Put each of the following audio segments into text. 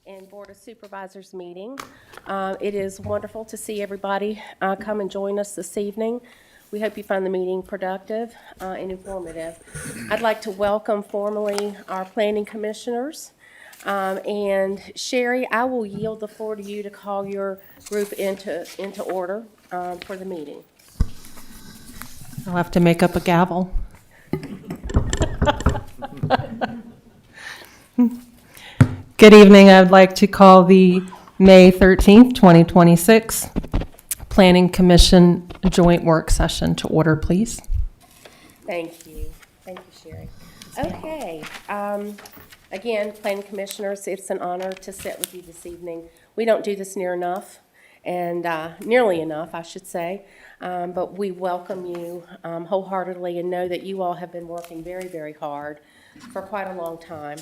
and Board of Supervisors meeting. It is wonderful to see everybody come and join us this evening. We hope you find the meeting productive and informative. I'd like to welcome formally our planning commissioners. And Sherry, I will yield the floor to you to call your group into order for the meeting. I'll have to make up a gavel. Good evening. I would like to call the May 13th, 2026 Planning Commission Joint Work Session to order, please. Thank you. Thank you, Sherry. Okay. Again, Planning Commissioners, it's an honor to sit with you this evening. We don't do this nearly enough, I should say. But we welcome you wholeheartedly and know that you all have been working very, very hard for quite a long time.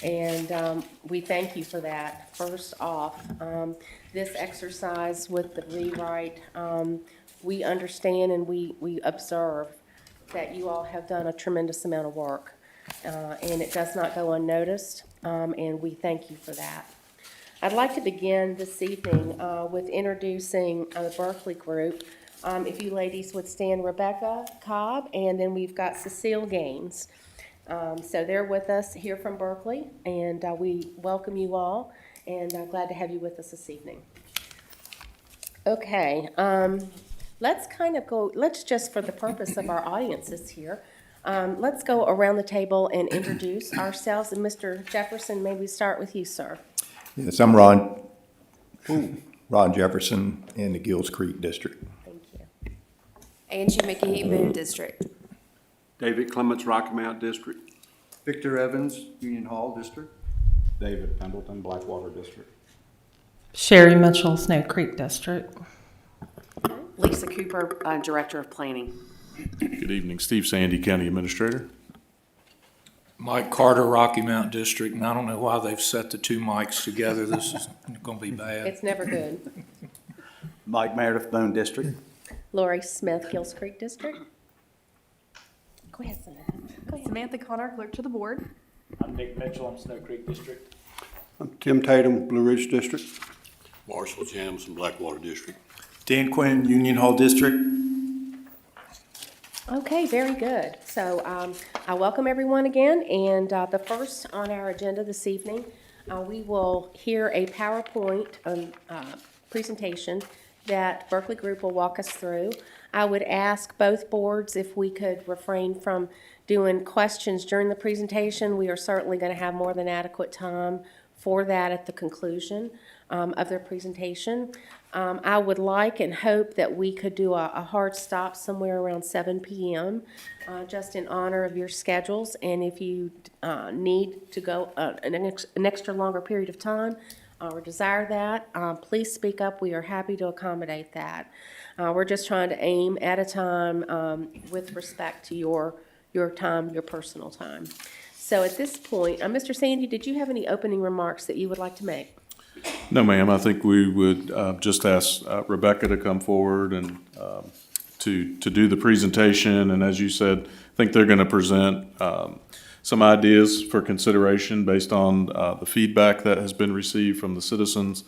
And we thank you for that. First off, this exercise with the rewrite, we understand and we observe that you all have done a tremendous amount of work. And it does not go unnoticed, and we thank you for that. I'd like to begin this evening with introducing the Berkeley group. If you ladies would stand, Rebecca Cobb, and then we've got Cecile Gaines. So they're with us here from Berkeley, and we welcome you all, and I'm glad to have you with us this evening. Okay, let's just for the purpose of our audiences here, let's go around the table and introduce ourselves. And Mr. Jefferson, maybe start with you, sir. Yes, I'm Ron Jefferson in the Gills Creek District. Thank you. Angie McGee, Boone District. David Clements, Rocky Mount District. Victor Evans, Union Hall District. David Pendleton, Blackwater District. Sherry Mitchell, Snow Creek District. Lisa Cooper, Director of Planning. Good evening, Steve Sandy, County Administrator. Mike Carter, Rocky Mount District, and I don't know why they've set the two mics together. This is going to be bad. It's never good. Mike Meredith, Boone District. Lori Smith, Gills Creek District. Go ahead, Samantha. Go ahead. Samantha Connor, Clerk to the Board. I'm Nick Mitchell, I'm Snow Creek District. I'm Tim Tatum, Blue Ridge District. Marshall Jamison, Blackwater District. Dan Quinn, Union Hall District. Okay, very good. So I welcome everyone again, and the first on our agenda this evening, we will hear a PowerPoint presentation that Berkeley Group will walk us through. I would ask both boards if we could refrain from doing questions during the presentation. We are certainly going to have more than adequate time for that at the conclusion of their presentation. I would like and hope that we could do a hard stop somewhere around 7 p.m. Just in honor of your schedules. And if you need to go an extra longer period of time or desire that, please speak up. We are happy to accommodate that. We're just trying to aim at a time with respect to your time, your personal time. So at this point, Mr. Sandy, did you have any opening remarks that you would like to make? No, ma'am. I think we would just ask Rebecca to come forward and to do the presentation. And as you said, I think they're going to present some ideas for consideration based on the feedback that has been received from the citizens.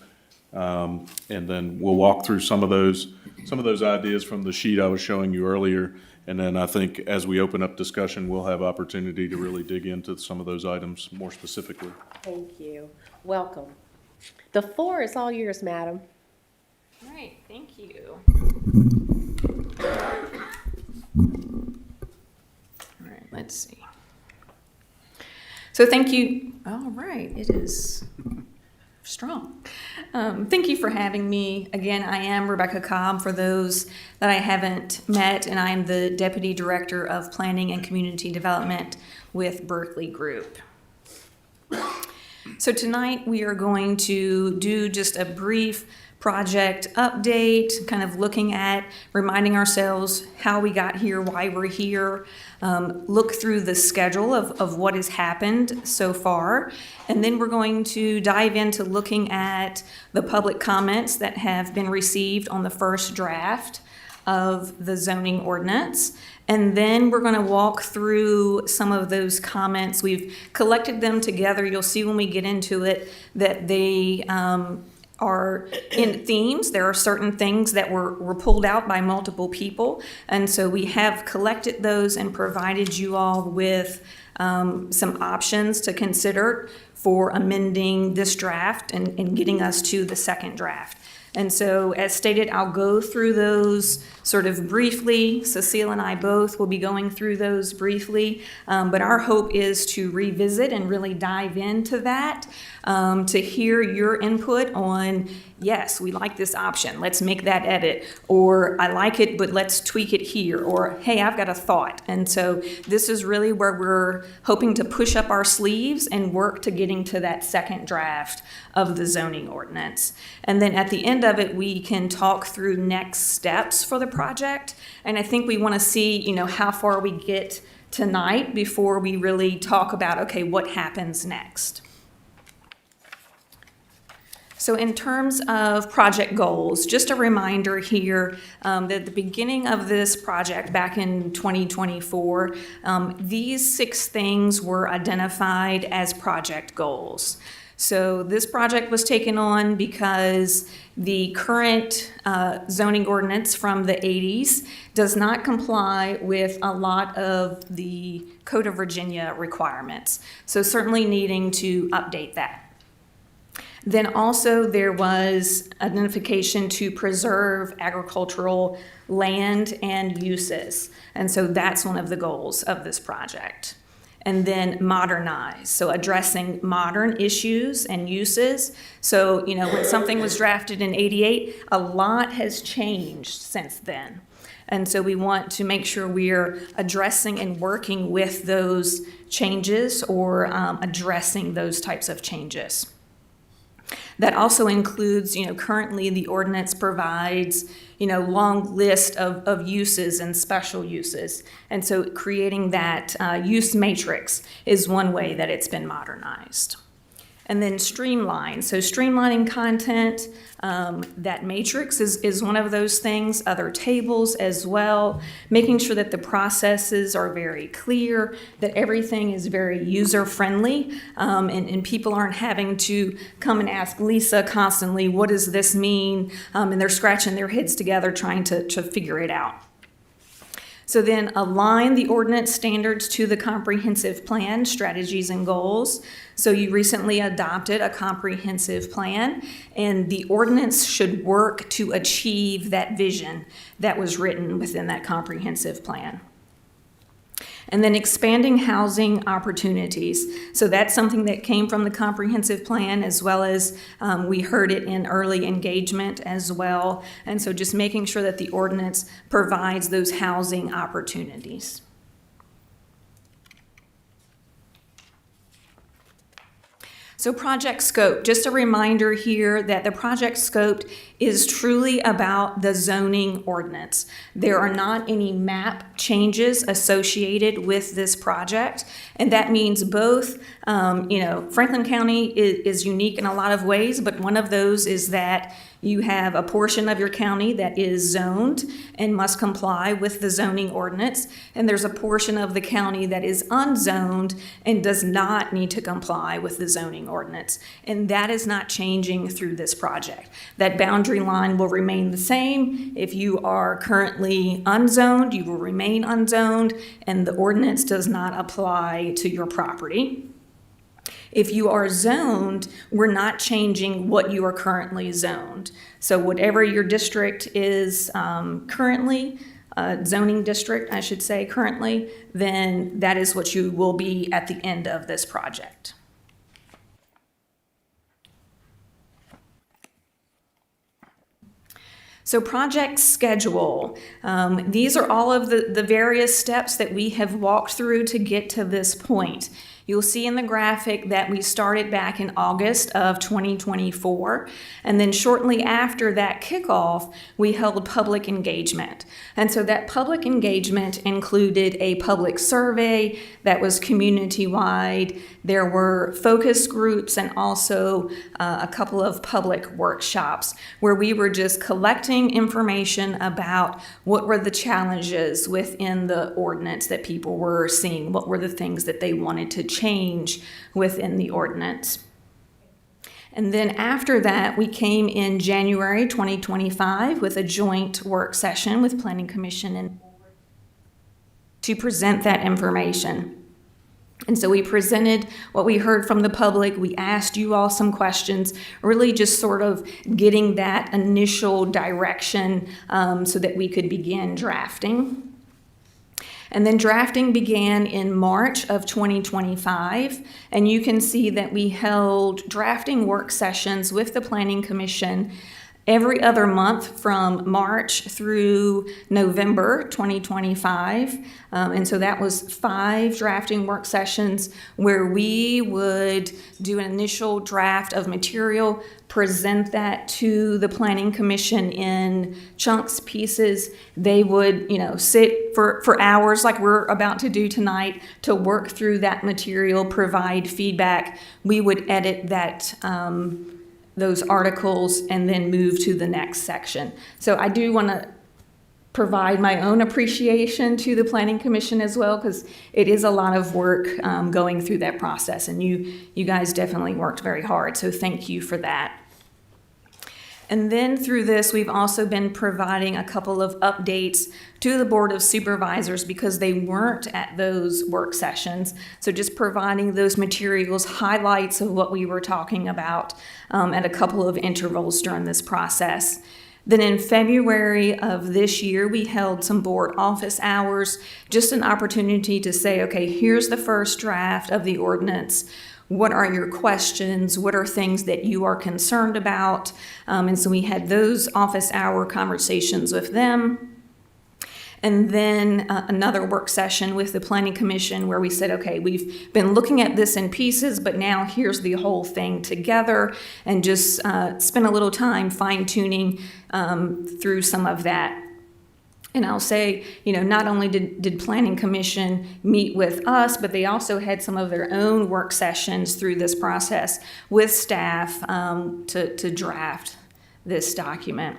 And then we'll walk through some of those ideas from the sheet I was showing you earlier. And then I think as we open up discussion, we'll have opportunity to really dig into some of those items more specifically. Thank you. Welcome. The floor is all yours, madam. All right, thank you. All right, let's see. So thank you. All right, it is strong. Thank you for having me. Again, I am Rebecca Cobb, for those that I haven't met, and I am the Deputy Director of Planning and Community Development with Berkeley Group. So tonight we are going to do just a brief project update, kind of looking at, reminding ourselves how we got here, why we're here, look through the schedule of what has happened so far, and then we're going to dive into looking at the public comments that have been received on the first draft. of the zoning ordinance. And then we're going to walk through some of those comments. We've collected them together. You'll see when we get into it that they are in themes. There are certain things that were pulled out by multiple people. And so we have collected those and provided you all with some options to consider for amending this draft and getting us to the second draft. And so, as stated, I'll go through those sort of briefly. Cecile and I both will be going through those briefly. But our hope is to revisit and really dive into that, to hear your input on, yes, we like this option, let's make that edit. Or, I like it, but let's tweak it here. Or, hey, I've got a thought. And so, this is really where we're hoping to push up our sleeves and work to getting to that second draft of the zoning ordinance. And then at the end of it, we can talk through next steps for the project. And I think we want to see, how far we get tonight before we really talk about, okay, what happens next. So in terms of project goals, just a reminder here that at the beginning of this project back in 2024, these 6 things were identified as project goals. So this project was taken on because the current zoning ordinance from the 80s does not comply with a lot of the Code of Virginia requirements. So certainly needing to update that. Then also there was identification to preserve agricultural land and uses. And so that's one of the goals of this project. And then modernize, so addressing modern issues and uses. So, when something was drafted in '88, a lot has changed since then. And so we want to make sure we're addressing and working with those changes or addressing those types of changes. That also includes, currently the ordinance provides, long list of uses and special uses. And so creating that use matrix is one way that it's been modernized. And then streamline. So streamlining content, that matrix is one of those things, other tables as well, making sure that the processes are very clear, that everything is very user-friendly, and people aren't having to come and ask Lisa constantly, what does this mean? And they're scratching their heads together trying to figure it out. So then align the ordinance standards to the comprehensive plan, strategies, and goals. So you recently adopted a comprehensive plan, and the ordinance should work to achieve that vision that was written within that comprehensive plan. And then expanding housing opportunities. So that's something that came from the comprehensive plan, as well as we heard it in early engagement as well. And so just making sure that the ordinance provides those housing opportunities. So project scope, just a reminder here that the project scope is truly about the zoning ordinance. There are not any map changes associated with this project, and that means both, Franklin County is unique in a lot of ways, but one of those is that you have a portion of your county that is zoned and must comply with the zoning ordinance, and there's a portion of the county that is unzoned and does not need to comply with the zoning ordinance. And that is not changing through this project. That boundary line will remain the same. If you are currently unzoned, you will remain unzoned, and the ordinance does not apply to your property. If you are zoned, we're not changing what you are currently zoned. So whatever your district is currently, zoning district, I should say currently, then that is what you will be at the end of this project. So project schedule. These are all of the various steps that we have walked through to get to this point. You'll see in the graphic that we started back in August of 2024, and then shortly after that kickoff, we held public engagement. And so that public engagement included a public survey that was community-wide, There were focus groups and also a couple of public workshops where we were just collecting information about what were the challenges within the ordinance that people were seeing, what were the things that they wanted to change within the ordinance. And then after that, we came in January 2025 with a joint work session with Planning Commission and to present that information. And so we presented what we heard from the public. We asked you all some questions, really just sort of getting that initial direction so that we could begin drafting. And then drafting began in March of 2025, and you can see that we held drafting work sessions with the Planning Commission every other month from March through November 2025. And so that was 5 drafting work sessions where we would do an initial draft of material, present that to the Planning Commission in chunks, pieces. They would, sit for hours like we're about to do tonight to work through that material, provide feedback. We would edit that those articles and then move to the next section. So I do want to provide my own appreciation to the Planning Commission as well, because it is a lot of work going through that process, and you guys definitely worked very hard, so thank you for that. And then through this, we've also been providing a couple of updates to the Board of Supervisors because they weren't at those work sessions. So just providing those materials, highlights of what we were talking about at a couple of intervals during this process. Then in February of this year, we held some board office hours, just an opportunity to say, okay, here's the first draft of the ordinance. What are your questions? What are things that you are concerned about? And so we had those office hour conversations with them. And then another work session with the Planning Commission where we said, okay, we've been looking at this in pieces, but now here's the whole thing together, and just spend a little time fine-tuning through some of that. And I'll say, not only did Planning Commission meet with us, but they also had some of their own work sessions through this process with staff to draft this document.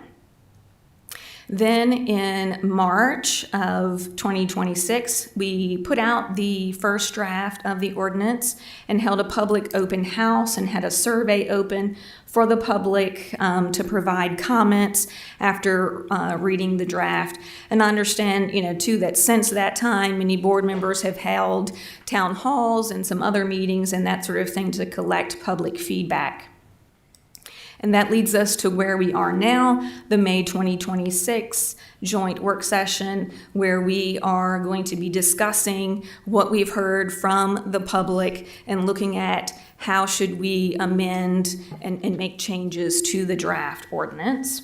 Then in March of 2026, we put out the first draft of the ordinance and held a public open house and had a survey open for the public to provide comments after reading the draft. And I understand, too, that since that time, many board members have held town halls and some other meetings and that sort of thing to collect public feedback. And that leads us to where we are now, the May 2026 joint work session, where we are going to be discussing what we've heard from the public and looking at how should we amend and make changes to the draft ordinance.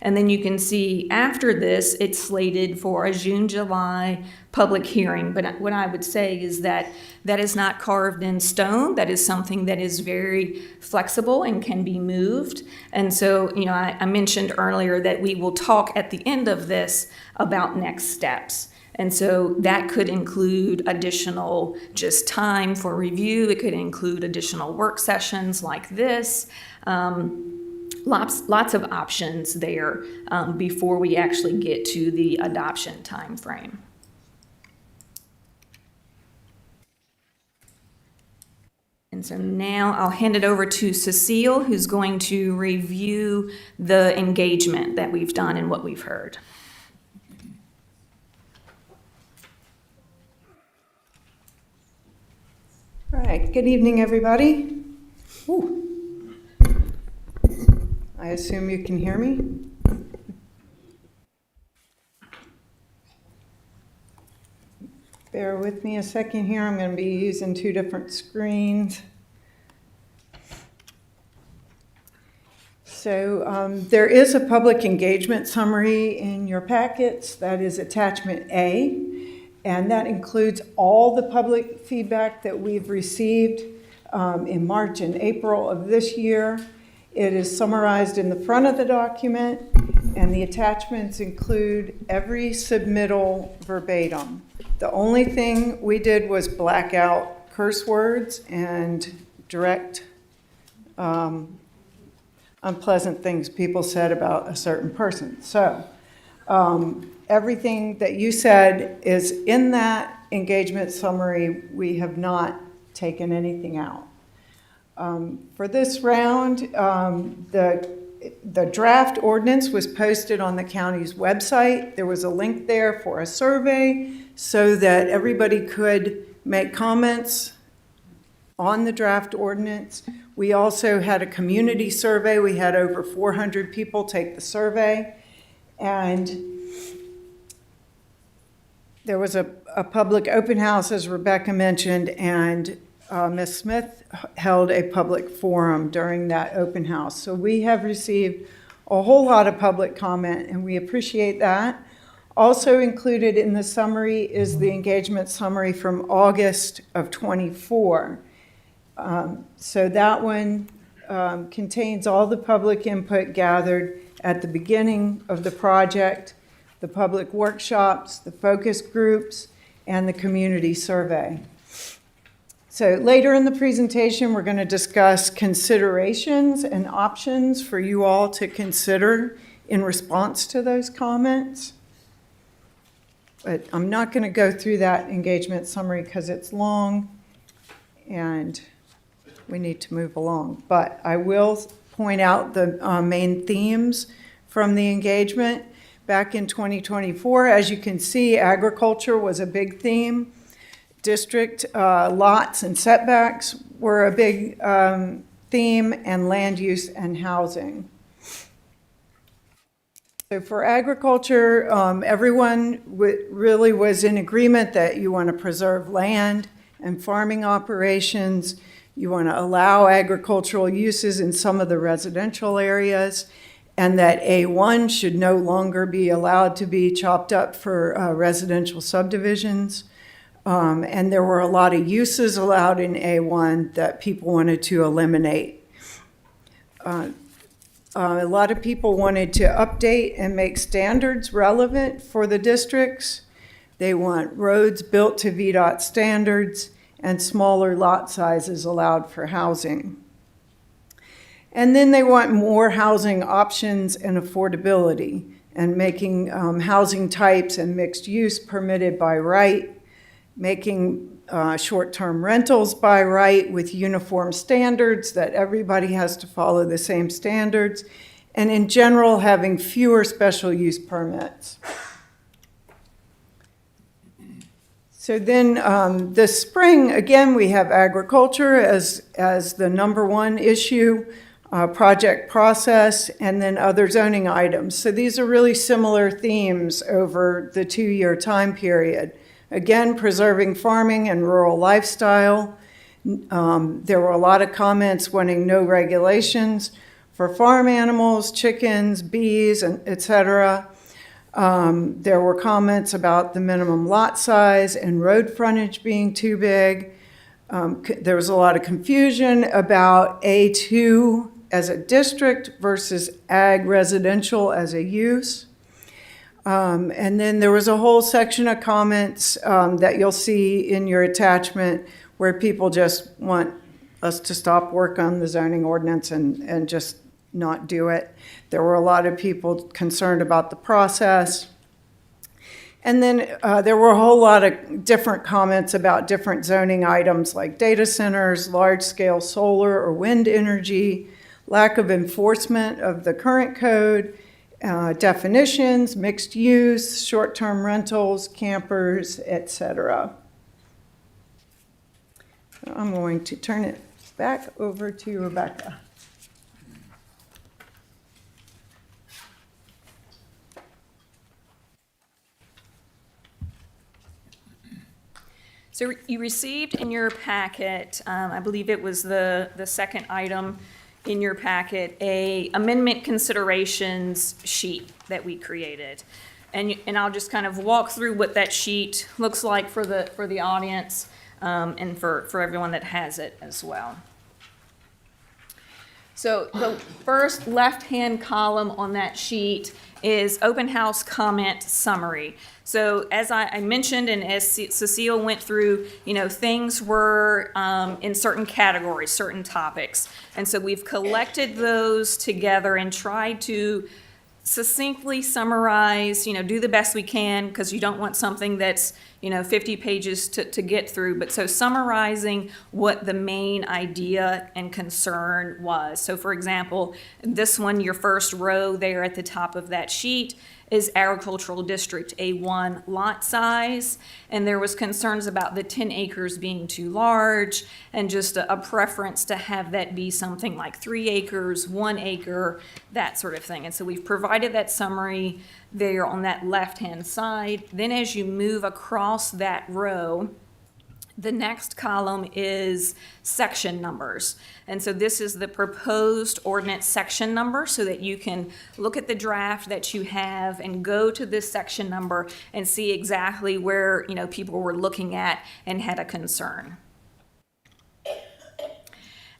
And then you can see after this, it's slated for a June, July public hearing. But what I would say is that that is not carved in stone. That is something that is very flexible and can be moved. And so, I mentioned earlier that we will talk at the end of this about next steps. And so that could include additional just time for review. It could include additional work sessions like this. Lots of options there before we actually get to the adoption time frame. And so now I'll hand it over to Cecile, who's going to review the engagement that we've done and what we've heard. All right, good evening, everybody. Ooh. I assume you can hear me? Bear with me a second here. I'm going to be using 2 different screens. So there is a public engagement summary in your packets. That is attachment A, and that includes all the public feedback that we've received in March and April of this year. It is summarized in the front of the document, and the attachments include every submittal verbatim. The only thing we did was black out curse words and direct unpleasant things people said about a certain person. So everything that you said is in that engagement summary. We have not taken anything out. For this round, the draft ordinance was posted on the county's website. There was a link there for a survey so that everybody could make comments on the draft ordinance. We also had a community survey. We had over 400 people take the survey. And there was a public open house, as Rebecca mentioned, and Ms. Smith held a public forum during that open house. So we have received a whole lot of public comment, and we appreciate that. Also included in the summary is the engagement summary from August of '24. So that one contains all the public input gathered at the beginning of the project, the public workshops, the focus groups, and the community survey. So later in the presentation, we're going to discuss considerations and options for you all to consider in response to those comments. But I'm not going to go through that engagement summary because it's long and we need to move along. But I will point out the main themes from the engagement. Back in 2024, as you can see, agriculture was a big theme. District lots and setbacks were a big theme, and land use and housing. So for agriculture, everyone really was in agreement that you want to preserve land and farming operations. You want to allow agricultural uses in some of the residential areas, and that A1 should no longer be allowed to be chopped up for residential subdivisions. And there were a lot of uses allowed in A1 that people wanted to eliminate. A lot of people wanted to update and make standards relevant for the districts. They want roads built to VDOT standards and smaller lot sizes allowed for housing. And then they want more housing options and affordability, and making housing types and mixed use permitted by right, making short-term rentals by right with uniform standards that everybody has to follow the same standards, and in general having fewer special use permits. So then this spring, again, we have agriculture as the #1 issue, project process, and then other zoning items. So these are really similar themes over the 2-year time period. Again, preserving farming and rural lifestyle. There were a lot of comments wanting no regulations for farm animals, chickens, bees, and et cetera. There were comments about the minimum lot size and road frontage being too big. There was a lot of confusion about A2 as a district versus ag residential as a use. And then there was a whole section of comments that you'll see in your attachment where people just want us to stop work on the zoning ordinance and just not do it. There were a lot of people concerned about the process. And then there were a whole lot of different comments about different zoning items like data centers, large-scale solar or wind energy, lack of enforcement of the current code, definitions, mixed use, short-term rentals, campers, etc. So I'm going to turn it back over to Rebecca. So you received in your packet, I believe it was the second item in your packet, a amendment considerations sheet that we created. And I'll just kind of walk through what that sheet looks like for the audience and for everyone that has it as well. So the first left-hand column on that sheet is open house comment summary. So as I mentioned, and as Cecile went through, things were in certain categories, certain topics. And so we've collected those together and tried to succinctly summarize, do the best we can, because you don't want something that's, 50 pages to get through. But so summarizing what the main idea and concern was. So for example, this one, your first row there at the top of that sheet is agricultural district A1 lot size, and there was concerns about the 10 acres being too large, and just a preference to have that be something like 3 acres, 1 acre, that sort of thing. And so we've provided that summary there on that left-hand side. Then as you move across that row, the next column is section numbers. And so this is the proposed ordinance section number, so that you can look at the draft that you have and go to this section number and see exactly where, people were looking at and had a concern.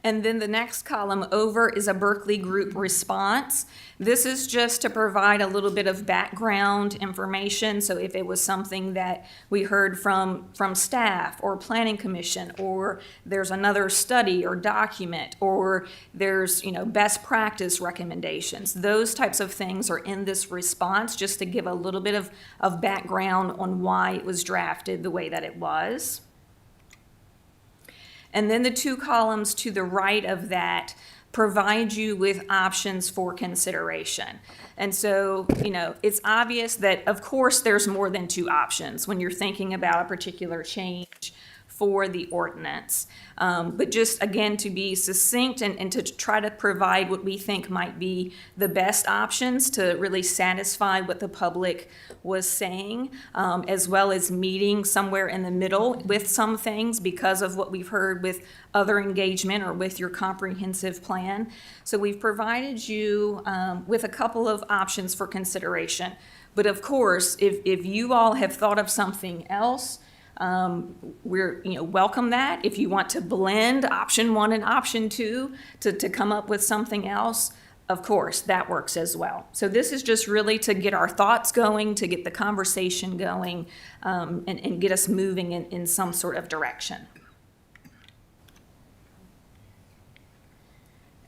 And then the next column over is a Berkeley group response. This is just to provide a little bit of background information. So if it was something that we heard from staff or planning commission, or there's another study or document, or there's, best practice recommendations, those types of things are in this response, just to give a little bit of background on why it was drafted the way that it was. And then the two columns to the right of that provide you with options for consideration. And so, it's obvious that, of course, there's more than two options when you're thinking about a particular change for the ordinance. But just, again, to be succinct and to try to provide what we think might be the best options to really satisfy what the public was saying, as well as meeting somewhere in the middle with some things because of what we've heard with other engagement or with your comprehensive plan. So we've provided you with a couple of options for consideration. But of course, if you all have thought of something else, we're welcome that. If you want to blend option 1 and option 2 to come up with something else, of course, that works as well. So this is just really to get our thoughts going, to get the conversation going, and get us moving in some sort of direction.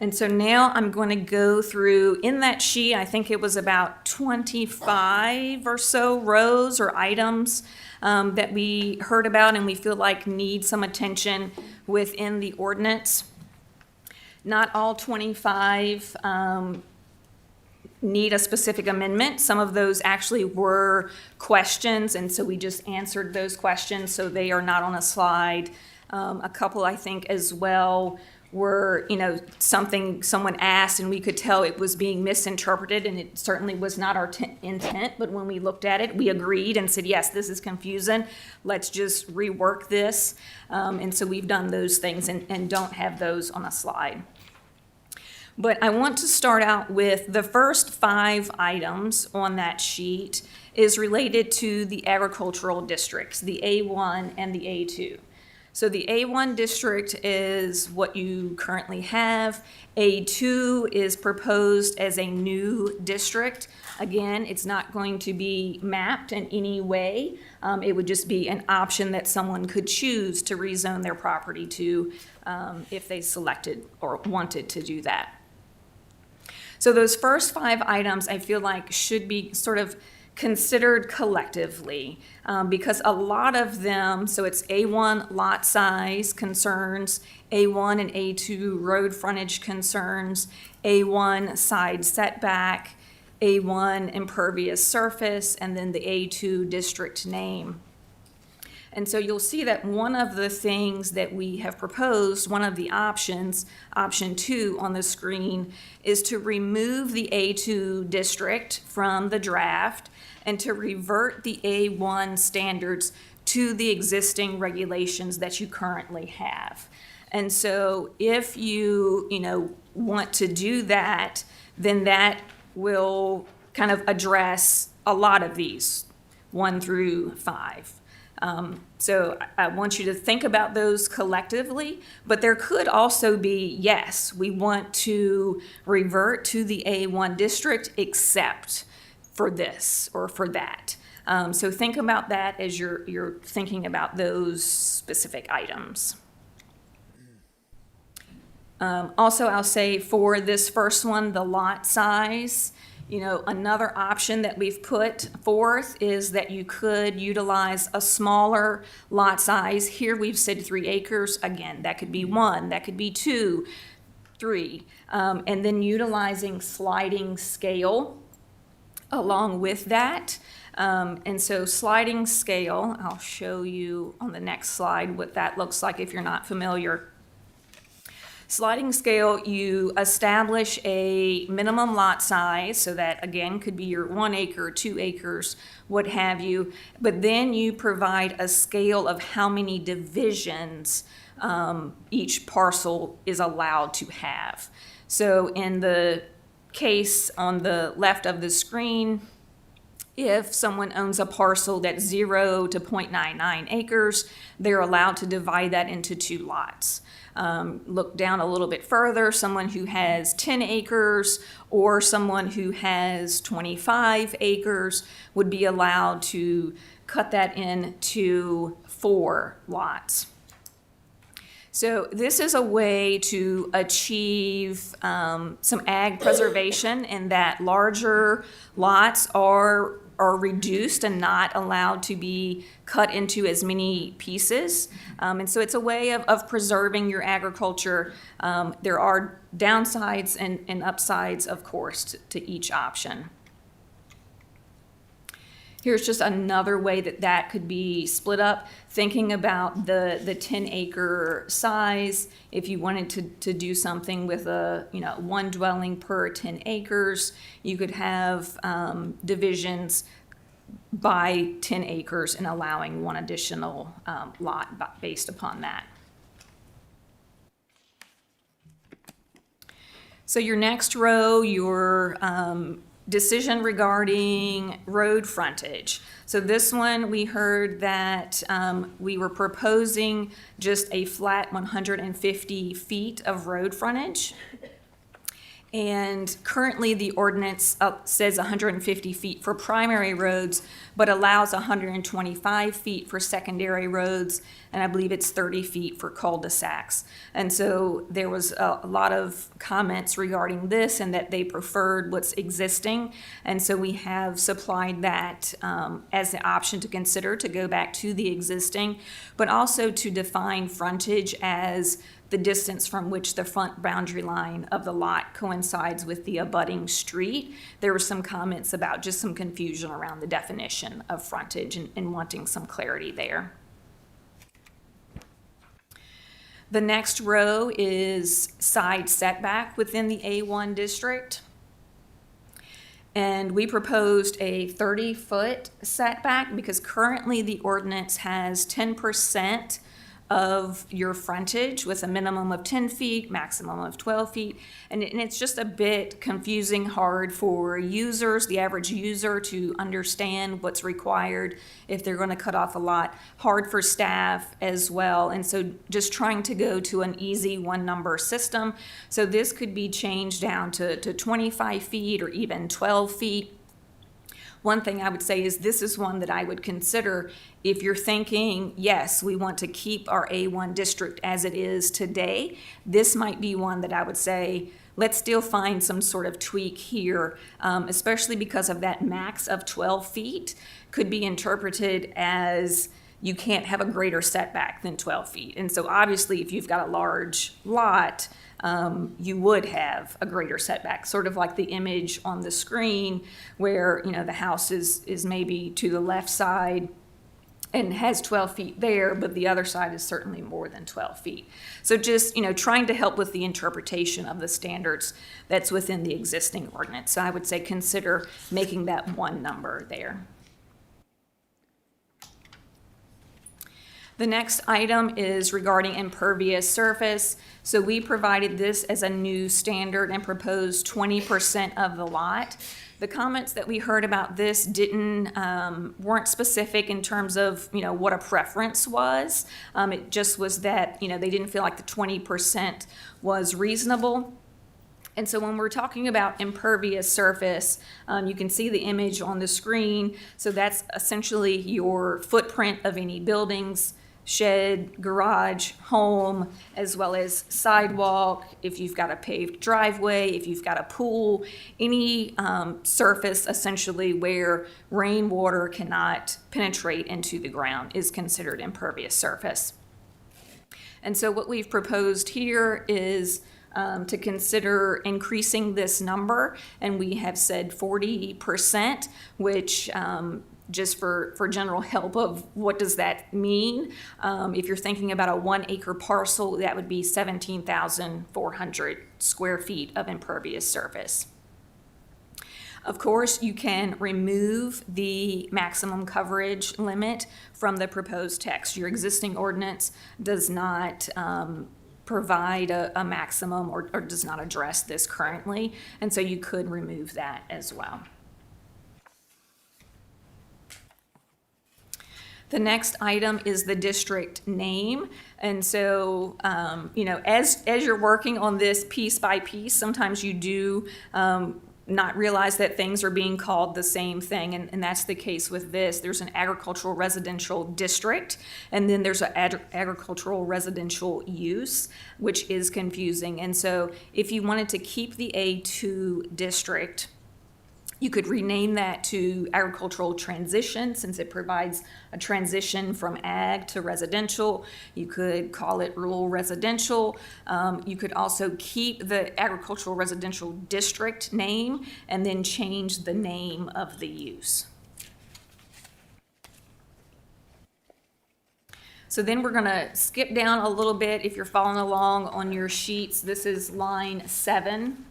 And so now I'm going to go through, in that sheet, I think it was about 25 or so rows or items that we heard about and we feel like need some attention within the ordinance. Not all 25 need a specific amendment. Some of those actually were questions, and so we just answered those questions, so they are not on a slide. A couple, I think, as well were, something someone asked and we could tell it was being misinterpreted, and it certainly was not our intent, but when we looked at it, we agreed and said, yes, this is confusing. Let's just rework this. And so we've done those things and don't have those on a slide. But I want to start out with the first 5 items on that sheet is related to the agricultural districts, the A1 and the A2. So the A1 district is what you currently have. A2 is proposed as a new district. Again, it's not going to be mapped in any way. It would just be an option that someone could choose to rezone their property to if they selected or wanted to do that. So those first 5 items I feel like should be sort of considered collectively because a lot of them, so it's A1 lot size concerns, A1 and A2 road frontage concerns, A1 side setback, A1 impervious surface, and then the A2 district name. And so you'll see that one of the things that we have proposed, one of the options, option 2 on the screen, is to remove the A2 district from the draft and to revert the A1 standards to the existing regulations that you currently have. And so if you, want to do that, then that will kind of address a lot of these, 1 through 5. So I want you to think about those collectively, but there could also be, yes, we want to revert to the A1 district except for this or for that. So think about that as you're thinking about those specific items. Also, I'll say for this first one, the lot size, another option that we've put forth is that you could utilize a smaller lot size. Here we've said 3 acres. Again, that could be 1, that could be 2, 3. And then utilizing sliding scale along with that. And so sliding scale, I'll show you on the next slide what that looks like if you're not familiar. Sliding scale, you establish a minimum lot size, so that again could be your 1 acre, 2 acres, what have you, but then you provide a scale of how many divisions each parcel is allowed to have. So in the case on the left of the screen, if someone owns a parcel that's 0 to 0.99 acres, they're allowed to divide that into 2 lots. Look down a little bit further, someone who has 10 acres or someone who has 25 acres would be allowed to cut that into 4 lots. So this is a way to achieve some ag preservation in that larger lots are reduced and not allowed to be cut into as many pieces. And so it's a way of preserving your agriculture. There are downsides and upsides, of course, to each option. Here's just another way that could be split up, thinking about the 10-acre size. If you wanted to do something with a 1 dwelling per 10 acres, you could have divisions by 10 acres and allowing 1 additional lot based upon that. So your next row, your decision regarding road frontage. So this one, we heard that we were proposing just a flat 150 feet of road frontage. And currently the ordinance says 150 feet for primary roads, but allows 125 feet for secondary roads, and I believe it's 30 feet for cul-de-sacs. And so there was a lot of comments regarding this and that they preferred what's existing. And so we have supplied that as the option to consider to go back to the existing, but also to define frontage as the distance from which the front boundary line of the lot coincides with the abutting street. There were some comments about just some confusion around the definition of frontage and wanting some clarity there. The next row is side setback within the A1 district. And we proposed a 30-foot setback because currently the ordinance has 10% of your frontage with a minimum of 10 feet, maximum of 12 feet. And it's just a bit confusing, hard for users, the average user, to understand what's required if they're going to cut off a lot. Hard for staff as well. And so just trying to go to an easy 1-number system. So this could be changed down to 25 feet or even 12 feet. One thing I would say is this is one that I would consider if you're thinking, yes, we want to keep our A1 district as it is today. This might be one that I would say, let's still find some sort of tweak here, especially because of that max of 12 feet could be interpreted as you can't have a greater setback than 12 feet. And so obviously if you've got a large lot, you would have a greater setback, sort of like the image on the screen where, the house is maybe to the left side and has 12 feet there, but the other side is certainly more than 12 feet. So just, trying to help with the interpretation of the standards that's within the existing ordinance. So I would say consider making that 1 number there. The next item is regarding impervious surface. So we provided this as a new standard and proposed 20% of the lot. The comments that we heard about this weren't specific in terms of, what a preference was. It just was that, they didn't feel like the 20% was reasonable. And so when we're talking about impervious surface, you can see the image on the screen. So that's essentially your footprint of any buildings, shed, garage, home, as well as sidewalk, if you've got a paved driveway, if you've got a pool, any surface essentially where rainwater cannot penetrate into the ground is considered impervious surface. And so what we've proposed here is to consider increasing this number, and we have said 40%, which just for general help of what does that mean. If you're thinking about a 1 acre parcel, that would be 17,400 square feet of impervious surface. Of course, you can remove the maximum coverage limit from the proposed text. Your existing ordinance does not provide a maximum or does not address this currently, and so you could remove that as well. The next item is the district name. And so, as you're working on this piece by piece, sometimes you do not realize that things are being called the same thing. And that's the case with this. There's an agricultural residential district, and then there's an agricultural residential use, which is confusing. And so if you wanted to keep the A2 district, you could rename that to agricultural transition, since it provides a transition from ag to residential. You could call it rural residential. You could also keep the agricultural residential district name and then change the name of the use. So then we're gonna skip down a little bit. If you're following along on your sheets, this is line 7.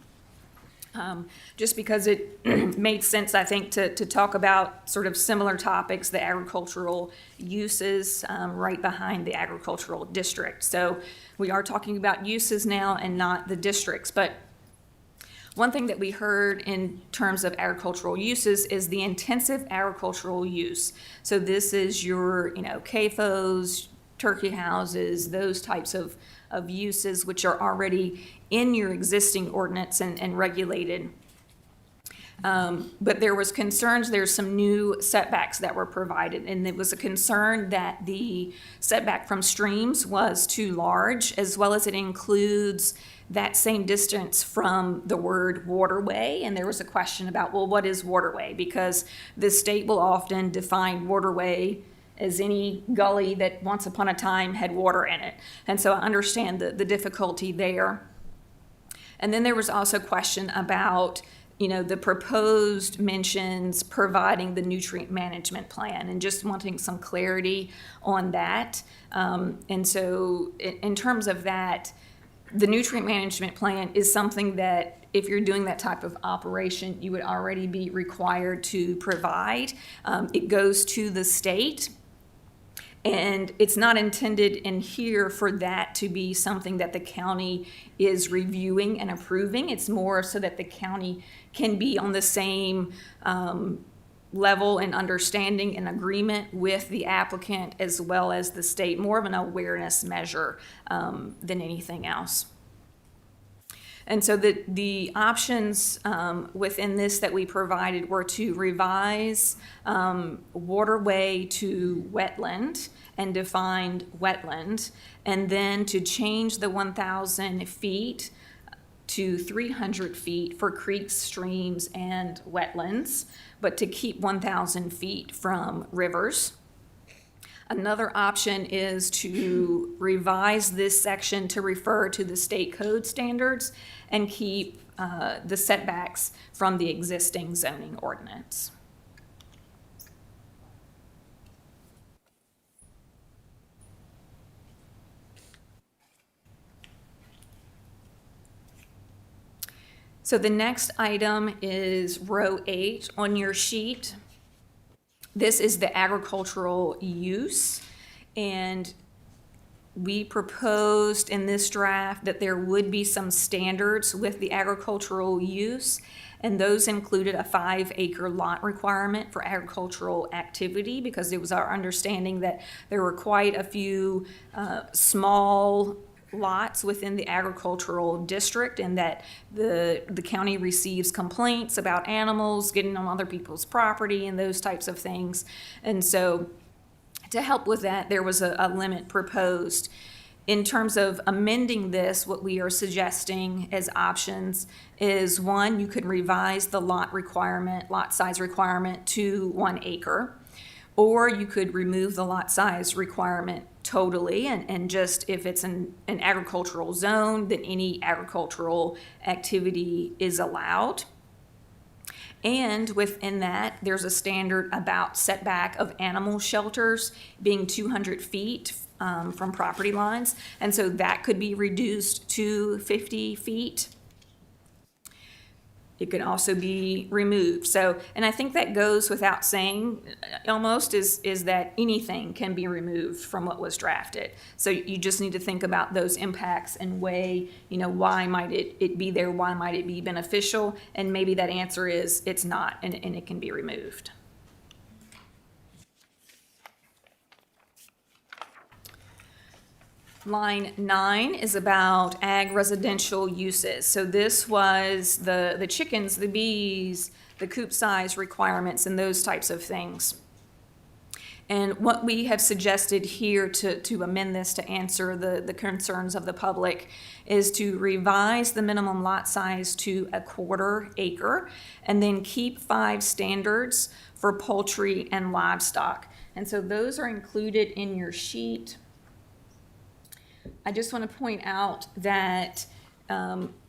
Just because it made sense, I think, to talk about sort of similar topics, the agricultural uses right behind the agricultural district. So we are talking about uses now and not the districts. But one thing that we heard in terms of agricultural uses is the intensive agricultural use. So this is your, CAFOs, turkey houses, those types of uses which are already in your existing ordinance and regulated. But there was concerns, there's some new setbacks that were provided, and it was a concern that the setback from streams was too large, as well as it includes that same distance from the word waterway. And there was a question about, well, what is waterway? Because the state will often define waterway as any gully that once upon a time had water in it. And so I understand the difficulty there. And then there was also a question about, the proposed mentions providing the nutrient management plan, and just wanting some clarity on that. And so in terms of that, the nutrient management plan is something that if you're doing that type of operation, you would already be required to provide. It goes to the state. And it's not intended in here for that to be something that the county is reviewing and approving. It's more so that the county can be on the same level and understanding and agreement with the applicant as well as the state, more of an awareness measure than anything else. And so the options within this that we provided were to revise waterway to wetland and defined wetland, and then to change the 1,000 feet to 300 feet for creeks, streams, and wetlands, but to keep 1,000 feet from rivers. Another option is to revise this section to refer to the state code standards and keep the setbacks from the existing zoning ordinance. So the next item is row 8 on your sheet. This is the agricultural use, and we proposed in this draft that there would be some standards with the agricultural use, and those included a 5-acre lot requirement for agricultural activity, because it was our understanding that there were quite a few small lots within the agricultural district, and that the county receives complaints about animals getting on other people's property and those types of things. And so to help with that, there was a limit proposed. In terms of amending this, what we are suggesting as options is, one, you could revise the lot size requirement to 1 acre, or you could remove the lot size requirement totally, and just if it's an agricultural zone, then any agricultural activity is allowed. And within that, there's a standard about setback of animal shelters being 200 feet from property lines. And so that could be reduced to 50 feet. It could also be removed. So, and I think that goes without saying almost, is that anything can be removed from what was drafted. So you just need to think about those impacts and weigh, why might it be there? Why might it be beneficial? And maybe that answer is it's not, and it can be removed. Line 9 is about ag residential uses. So this was the chickens, the bees, the coop size requirements, and those types of things. And what we have suggested here to amend this to answer the concerns of the public is to revise the minimum lot size to 1/4 acre, and then keep 5 standards for poultry and livestock. And so those are included in your sheet. I just want to point out that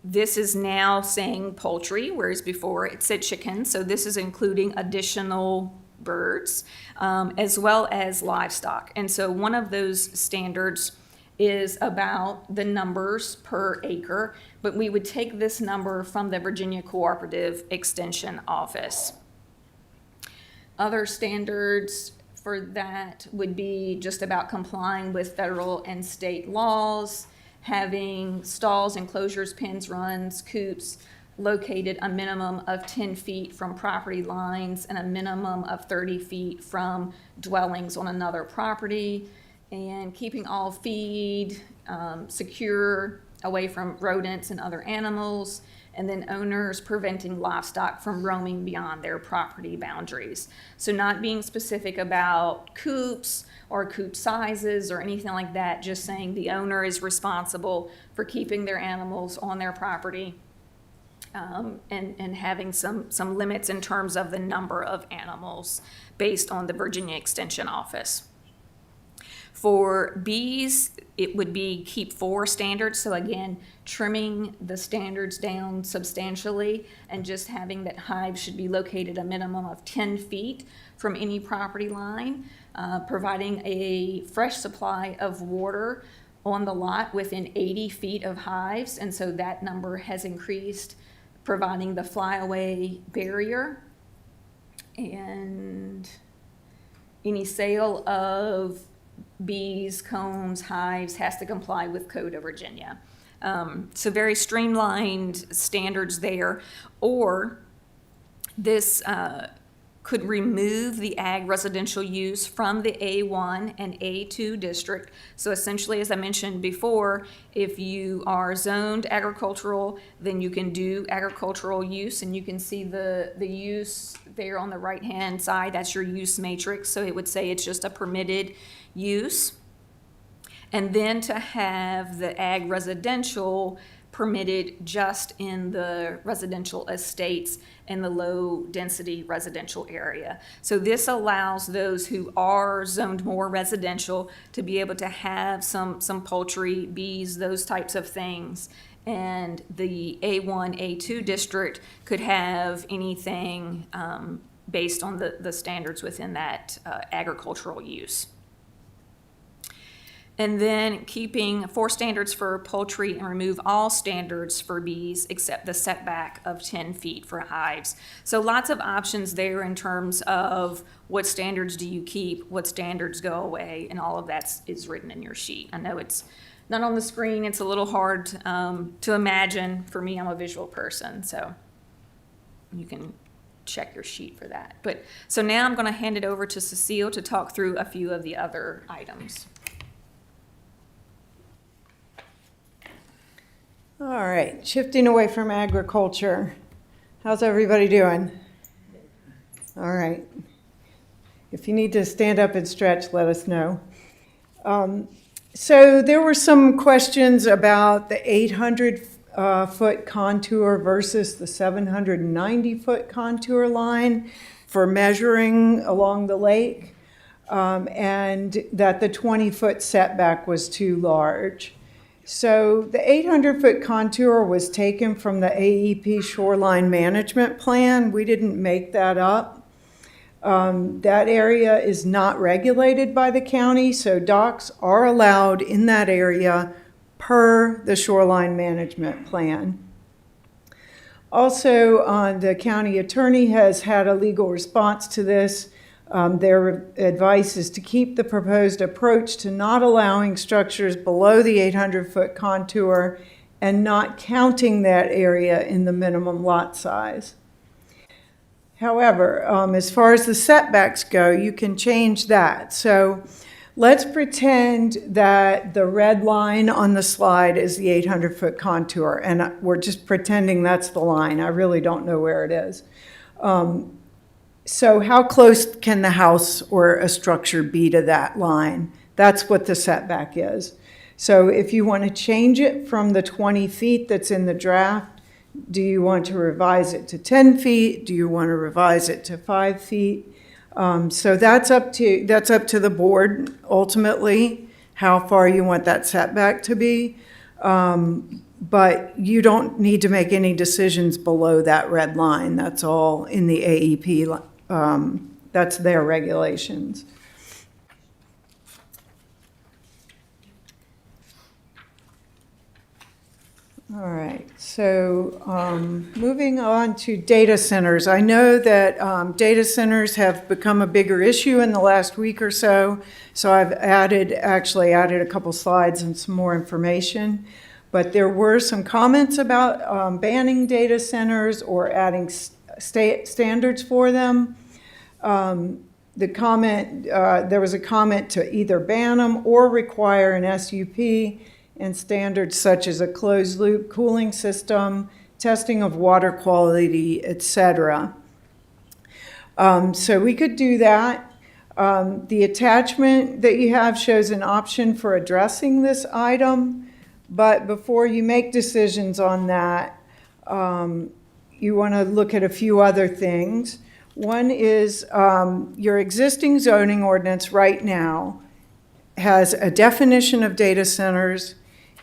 this is now saying poultry, whereas before it said chicken. So this is including additional birds, as well as livestock. And so one of those standards is about the numbers per acre, but we would take this number from the Virginia Cooperative Extension Office. Other standards for that would be just about complying with federal and state laws, having stalls, enclosures, pens, runs, coops located a minimum of 10 feet from property lines and a minimum of 30 feet from dwellings on another property, and keeping all feed secure away from rodents and other animals, and then owners preventing livestock from roaming beyond their property boundaries. So not being specific about coops or coop sizes or anything like that, just saying the owner is responsible for keeping their animals on their property, and having some limits in terms of the number of animals based on the Virginia Extension Office. For bees, it would be keep 4 standards. So again, trimming the standards down substantially and just having that hives should be located a minimum of 10 feet from any property line, providing a fresh supply of water on the lot within 80 feet of hives. And so that number has increased, providing the flyaway barrier, and any sale of bees, combs, hives has to comply with Code of Virginia. So very streamlined standards there. Or this could remove the ag residential use from the A1 and A2 district. So essentially, as I mentioned before, if you are zoned agricultural, then you can do agricultural use, and you can see the use there on the right-hand side. That's your use matrix. So it would say it's just a permitted use. And then to have the ag residential permitted just in the residential estates and the low-density residential area. So this allows those who are zoned more residential to be able to have some poultry, bees, those types of things. And the A1, A2 district could have anything based on the standards within that agricultural use. And then keeping 4 standards for poultry and remove all standards for bees except the setback of 10 feet for hives. So lots of options there in terms of what standards do you keep, what standards go away, and all of that is written in your sheet. I know it's not on the screen, it's a little hard to imagine. For me, I'm a visual person, so you can check your sheet for that. But so now I'm going to hand it over to Cecile to talk through a few of the other items. All right, shifting away from agriculture. How's everybody doing? All right. If you need to stand up and stretch, let us know. So there were some questions about the 800-foot contour versus the 790-foot contour line for measuring along the lake, and that the 20-foot setback was too large. So the 800-foot contour was taken from the AEP Shoreline Management Plan. We didn't make that up. That area is not regulated by the county, so docks are allowed in that area per the Shoreline Management Plan. Also, the county attorney has had a legal response to this. Their advice is to keep the proposed approach to not allowing structures below the 800-foot contour and not counting that area in the minimum lot size. However, as far as the setbacks go, you can change that. So let's pretend that the red line on the slide is the 800-foot contour, and we're just pretending that's the line. I really don't know where it is. So how close can the house or a structure be to that line? That's what the setback is. So if you want to change it from the 20 feet that's in the draft, do you want to revise it to 10 feet? Do you want to revise it to 5 feet? So that's up to the board ultimately, how far you want that setback to be. But you don't need to make any decisions below that red line. That's all in the AEP. That's their regulations. All right, so moving on to data centers. I know that data centers have become a bigger issue in the last week or so, so I've actually added a couple slides and some more information. But there were some comments about banning data centers or adding standards for them. There was a comment to either ban them or require an SUP and standards such as a closed-loop cooling system, testing of water quality, etc. So we could do that. The attachment that you have shows an option for addressing this item, but before you make decisions on that, you want to look at a few other things. One is your existing zoning ordinance right now has a definition of data centers.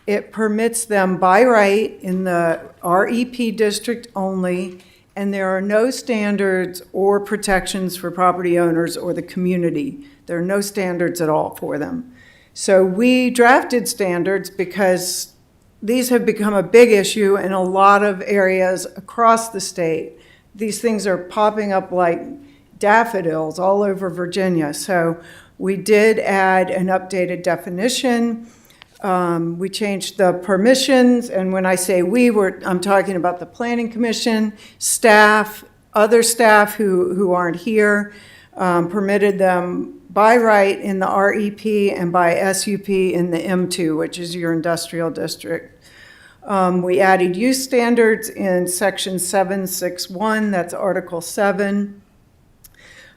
It permits them by right in the REP district only, and there are no standards or protections for property owners or the community. There are no standards at all for them. So we drafted standards because these have become a big issue in a lot of areas across the state. These things are popping up like daffodils all over Virginia. So we did add an updated definition. We changed the permissions, and when I say I'm talking about the Planning Commission, staff, other staff who aren't here, permitted them by right in the REP and by SUP in the M2, which is your industrial district. We added use standards in section 761, that's Article 7.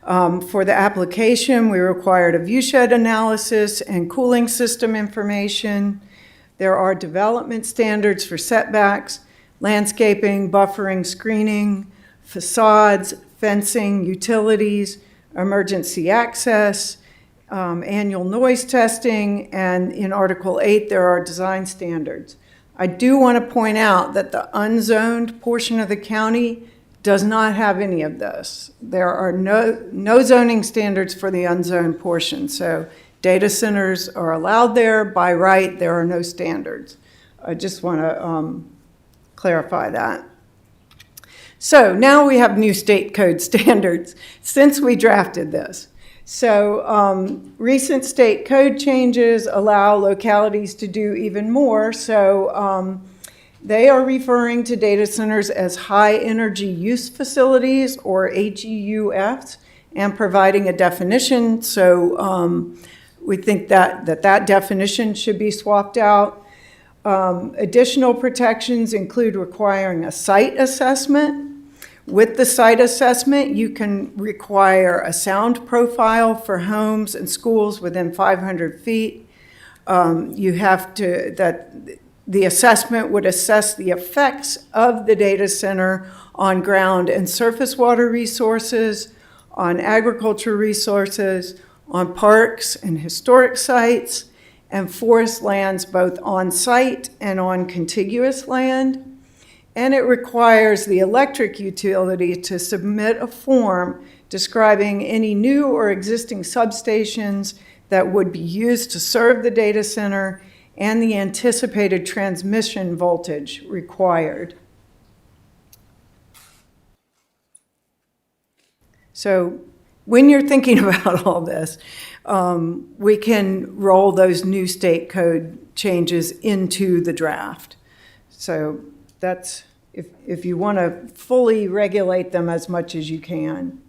For the application, we required a viewshed analysis and cooling system information. There are development standards for setbacks, landscaping, buffering, screening, facades, fencing, utilities, emergency access, annual noise testing, and in Article 8, there are design standards. I do want to point out that the unzoned portion of the county does not have any of this. There are no zoning standards for the unzoned portion, so data centers are allowed there by right. There are no standards. I just want to clarify that. So now we have new state code standards since we drafted this. So recent state code changes allow localities to do even more. So they are referring to data centers as high energy use facilities, or HEUFs, and providing a definition. So we think that definition should be swapped out. Additional protections include requiring a site assessment. With the site assessment, you can require a sound profile for homes and schools within 500 feet. The assessment would assess the effects of the data center on ground and surface water resources, on agriculture resources, on parks and historic sites, and forest lands both on site and on contiguous land. And it requires the electric utility to submit a form describing any new or existing substations that would be used to serve the data center and the anticipated transmission voltage required. So when you're thinking about all this, we can roll those new state code changes into the draft. So that's if you want to fully regulate them as much as you can.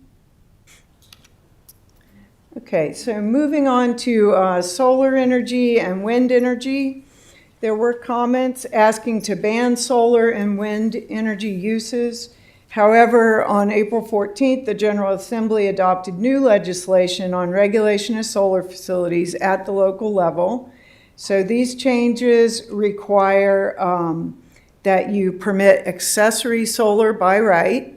Okay, so moving on to solar energy and wind energy. There were comments asking to ban solar and wind energy uses. However, on April 14th, the General Assembly adopted new legislation on regulation of solar facilities at the local level. So these changes require that you permit accessory solar by right,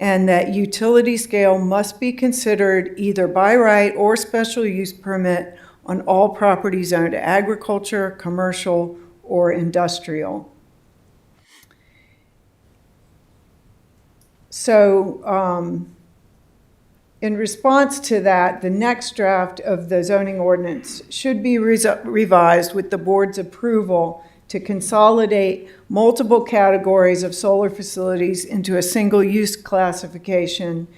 and that utility scale must be considered either by right or special use permit on all properties owned agriculture, commercial, or industrial. So in response to that, the next draft of the zoning ordinance should be revised with the board's approval to consolidate multiple categories of solar facilities into a single use classification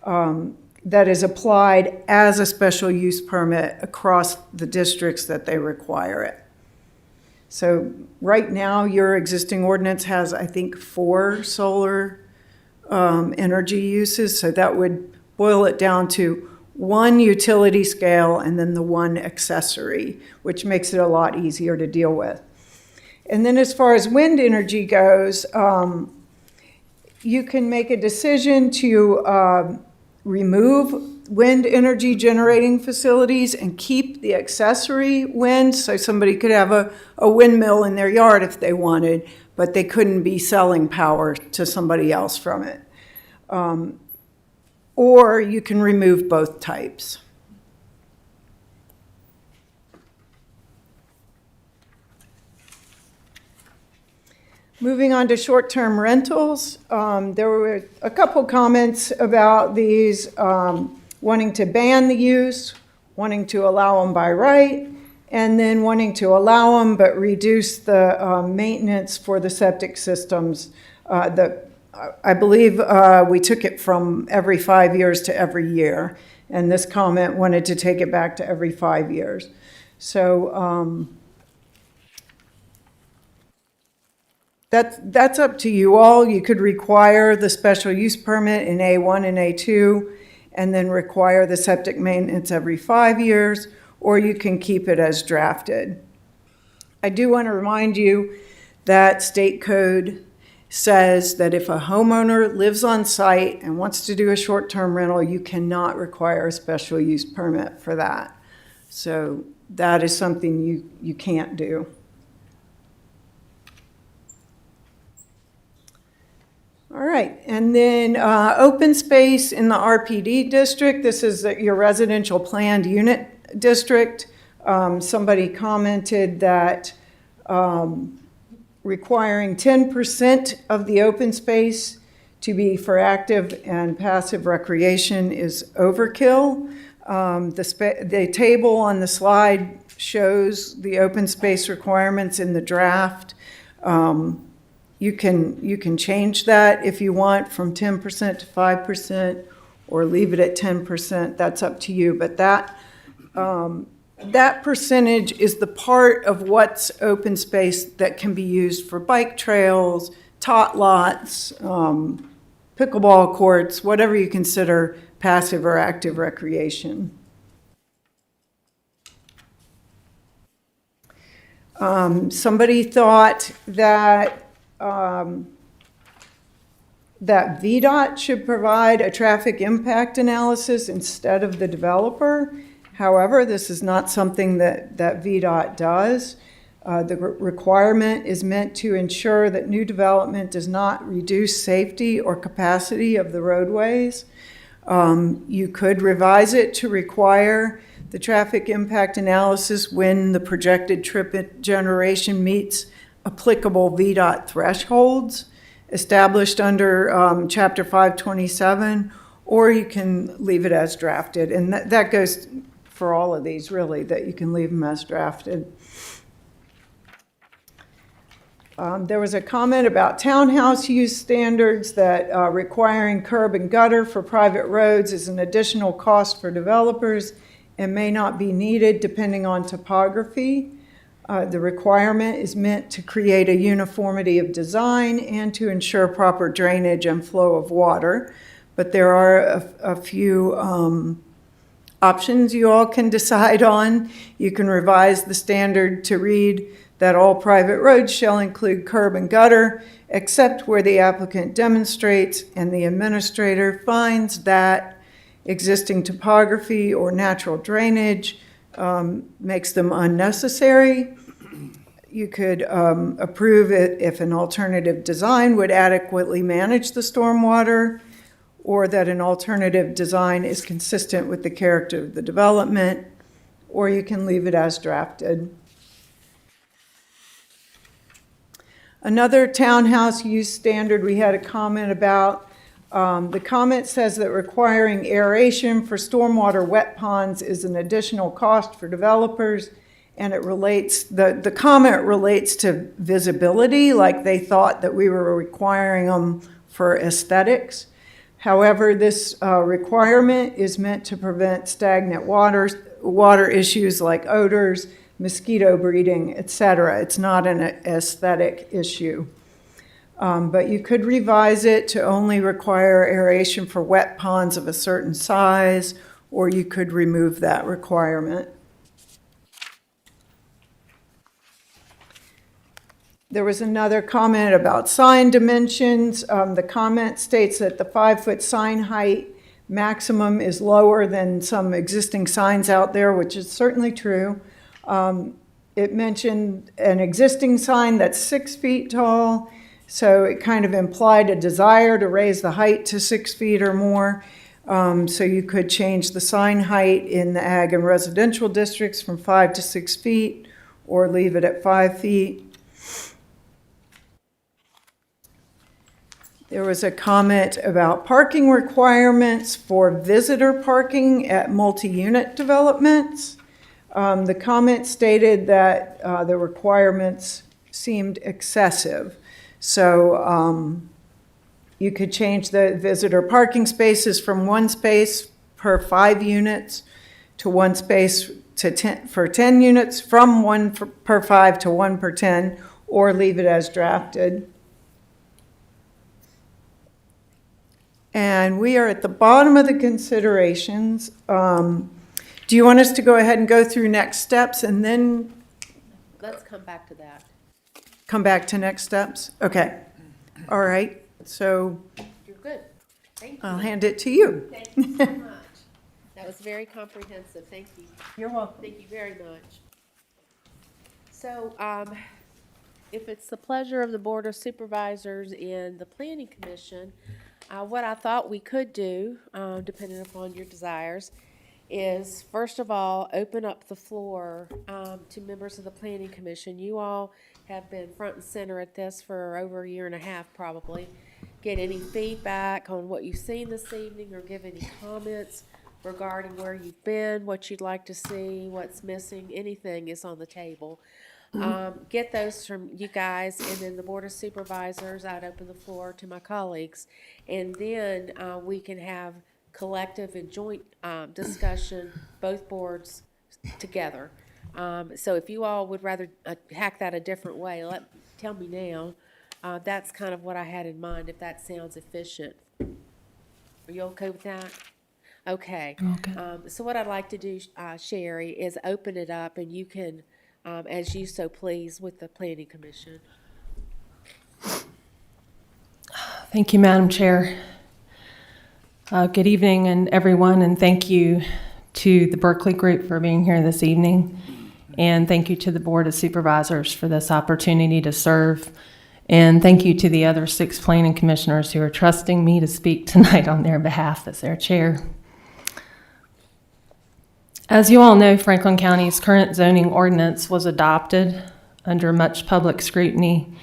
that is applied as a special use permit across the districts that they require it. So right now, your existing ordinance has, I think, 4 solar energy uses. So that would boil it down to 1 utility scale and then the 1 accessory, which makes it a lot easier to deal with. And then as far as wind energy goes, you can make a decision to remove wind energy generating facilities and keep the accessory wind. So somebody could have a windmill in their yard if they wanted, but they couldn't be selling power to somebody else from it. Or you can remove both types. Moving on to short-term rentals, there were a couple comments about these wanting to ban the use, wanting to allow them by right, and then wanting to allow them but reduce the maintenance for the septic systems. I believe we took it from every 5 years to every year, and this comment wanted to take it back to every 5 years. So that's up to you all. You could require the special use permit in A1 and A2, and then require the septic maintenance every 5 years, or you can keep it as drafted. I do want to remind you that state code says that if a homeowner lives on site and wants to do a short-term rental, you cannot require a special use permit for that. So that is something you can't do. All right, and then open space in the RPD district. This is your residential planned unit district. Somebody commented that requiring 10% of the open space to be for active and passive recreation is overkill. The table on the slide shows the open space requirements in the draft. You can change that if you want from 10% to 5% or leave it at 10%. That's up to you. But that percentage is the part of what's open space that can be used for bike trails, tot lots, pickleball courts, whatever you consider passive or active recreation. Somebody thought that, that VDOT should provide a traffic impact analysis instead of the developer. However, this is not something that VDOT does. The requirement is meant to ensure that new development does not reduce safety or capacity of the roadways. You could revise it to require the traffic impact analysis when the projected trip generation meets applicable VDOT thresholds established under Chapter 527, or you can leave it as drafted. And that goes for all of these, really, that you can leave them as drafted. There was a comment about townhouse use standards that requiring curb and gutter for private roads is an additional cost for developers and may not be needed depending on topography. The requirement is meant to create a uniformity of design and to ensure proper drainage and flow of water. But there are a few options you all can decide on. You can revise the standard to read that all private roads shall include curb and gutter, except where the applicant demonstrates and the administrator finds that existing topography or natural drainage makes them unnecessary. You could approve it if an alternative design would adequately manage the stormwater, or that an alternative design is consistent with the character of the development, or you can leave it as drafted. Another townhouse use standard we had a comment about. The comment says that requiring aeration for stormwater wet ponds is an additional cost for developers, and it relates, the comment relates to visibility, like they thought that we were requiring them for aesthetics. However, this requirement is meant to prevent stagnant water issues like odors, mosquito breeding, etc. It's not an aesthetic issue. But you could revise it to only require aeration for wet ponds of a certain size, or you could remove that requirement. There was another comment about sign dimensions. The comment states that the 5-foot sign height maximum is lower than some existing signs out there, which is certainly true. It mentioned an existing sign that's 6 feet tall, so it kind of implied a desire to raise the height to 6 feet or more. So you could change the sign height in the ag and residential districts from 5 to 6 feet, or leave it at 5 feet. There was a comment about parking requirements for visitor parking at multi-unit developments. The comment stated that the requirements seemed excessive. So you could change the visitor parking spaces from 1 space per 5 units to 1 space for 10 units, from 1 per 5 to 1 per 10, or leave it as drafted. And we are at the bottom of the considerations. Do you want us to go ahead and go through next steps and then Let's come back to that. come back to next steps? Okay. All right. So You're good. Thank you. I'll hand it to you. Thank you so much. That was very comprehensive. Thank you. You're welcome. Thank you very much. So, if it's the pleasure of the Board of Supervisors and the Planning Commission, what I thought we could do, depending upon your desires, is first of all, open up the floor to members of the Planning Commission. You all have been front and center at this for over a year and a half, probably. Get any feedback on what you've seen this evening, or give any comments regarding where you've been, what you'd like to see, what's missing, anything is on the table. Get those from you guys, and then the Board of Supervisors, I'd open the floor to my colleagues. And then we can have collective and joint discussion, both boards together. So if you all would rather hack that a different way, tell me now. That's kind of what I had in mind, if that sounds efficient. Are you okay with that? Okay. Okay. So what I'd like to do, Sherry, is open it up, and you can as you so please with the Planning Commission. Thank you, Madam Chair. Good evening, and everyone, and thank you to the Berkeley Group for being here this evening. And thank you to the Board of Supervisors for this opportunity to serve. And thank you to the other 6 planning commissioners who are trusting me to speak tonight on their behalf as their chair. As you all know, Franklin County's current zoning ordinance was adopted under much public scrutiny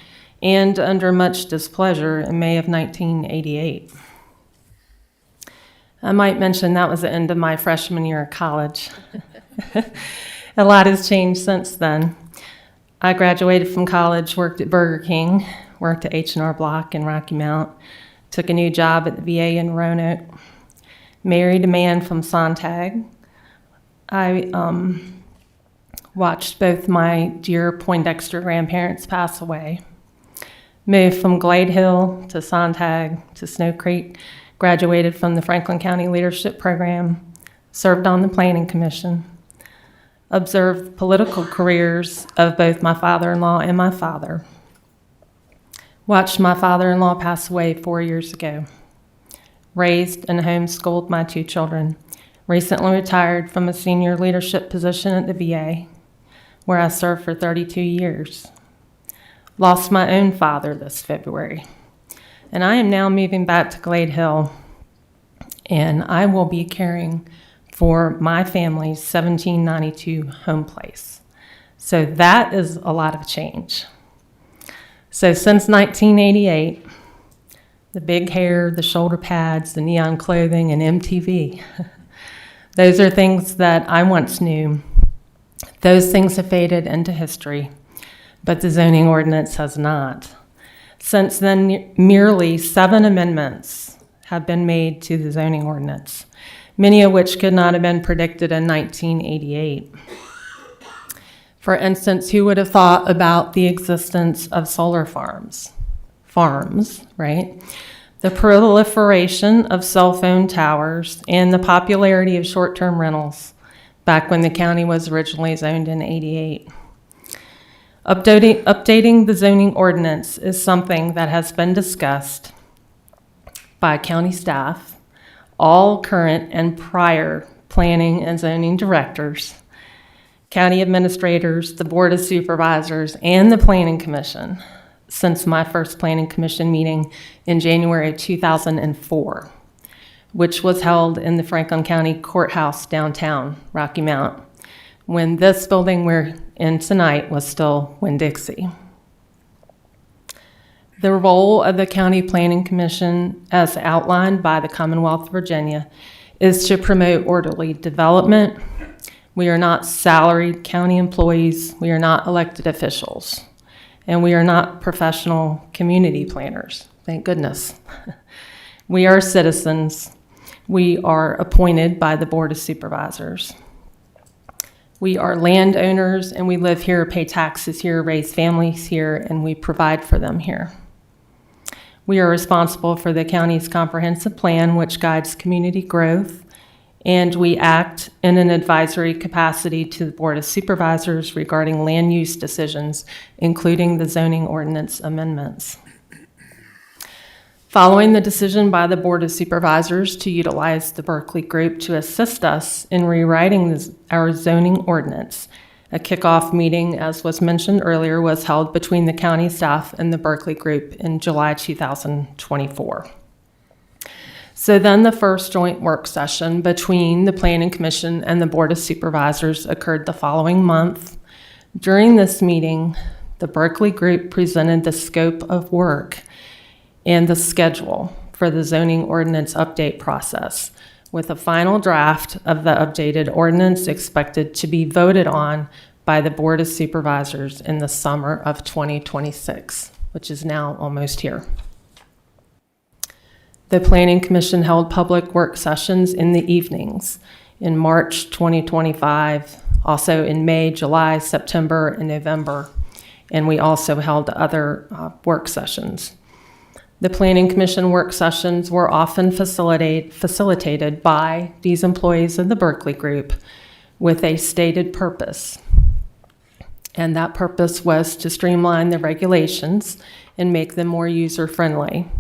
and under much displeasure in May of 1988. I might mention that was the end of my freshman year of college. A lot has changed since then. I graduated from college, worked at Burger King, worked at H&R Block in Rocky Mount, took a new job at the VA in Roanoke, married a man from Sontag. I watched both my dear Poindexter grandparents pass away, moved from Glade Hill to Sontag to Snow Creek, graduated from the Franklin County Leadership Program, served on the Planning Commission, observed political careers of both my father-in-law and my father, watched my father-in-law pass away 4 years ago, raised and homeschooled my 2 children, recently retired from a senior leadership position at the VA, where I served for 32 years. Lost my own father this February, and I am now moving back to Glade Hill, and I will be caring for my family's 1792 home place. So that is a lot of change. So since 1988, the big hair, the shoulder pads, the neon clothing, and MTV, those are things that I once knew. Those things have faded into history, but the zoning ordinance has not. Since then, merely 7 amendments have been made to the zoning ordinance, many of which could not have been predicted in 1988. For instance, who would have thought about the existence of solar farms? Farms, right? The proliferation of cell phone towers and the popularity of short-term rentals back when the county was originally zoned in '88. Updating the zoning ordinance is something that has been discussed by county staff, all current and prior planning and zoning directors, county administrators, the Board of Supervisors, and the Planning Commission since my first Planning Commission meeting in January 2004, which was held in the Franklin County Courthouse downtown Rocky Mount, when this building we're in tonight was still Winn-Dixie. The role of the County Planning Commission, as outlined by the Commonwealth of Virginia, is to promote orderly development. We are not salaried county employees. We are not elected officials. And we are not professional community planners, thank goodness. We are citizens. We are appointed by the Board of Supervisors. We are landowners, and we live here, pay taxes here, raise families here, and we provide for them here. We are responsible for the county's comprehensive plan, which guides community growth, and we act in an advisory capacity to the Board of Supervisors regarding land use decisions, including the zoning ordinance amendments. Following the decision by the Board of Supervisors to utilize the Berkeley Group to assist us in rewriting our zoning ordinance, a kickoff meeting, as was mentioned earlier, was held between the county staff and the Berkeley Group in July 2024. So then the first joint work session between the Planning Commission and the Board of Supervisors occurred the following month. During this meeting, the Berkeley Group presented the scope of work and the schedule for the zoning ordinance update process, with a final draft of the updated ordinance expected to be voted on by the Board of Supervisors in the summer of 2026, which is now almost here. The Planning Commission held public work sessions in the evenings in March 2025, also in May, July, September, and November, and we also held other work sessions. The Planning Commission work sessions were often facilitated by these employees of the Berkeley Group with a stated purpose. And that purpose was to streamline the regulations and make them more user-friendly,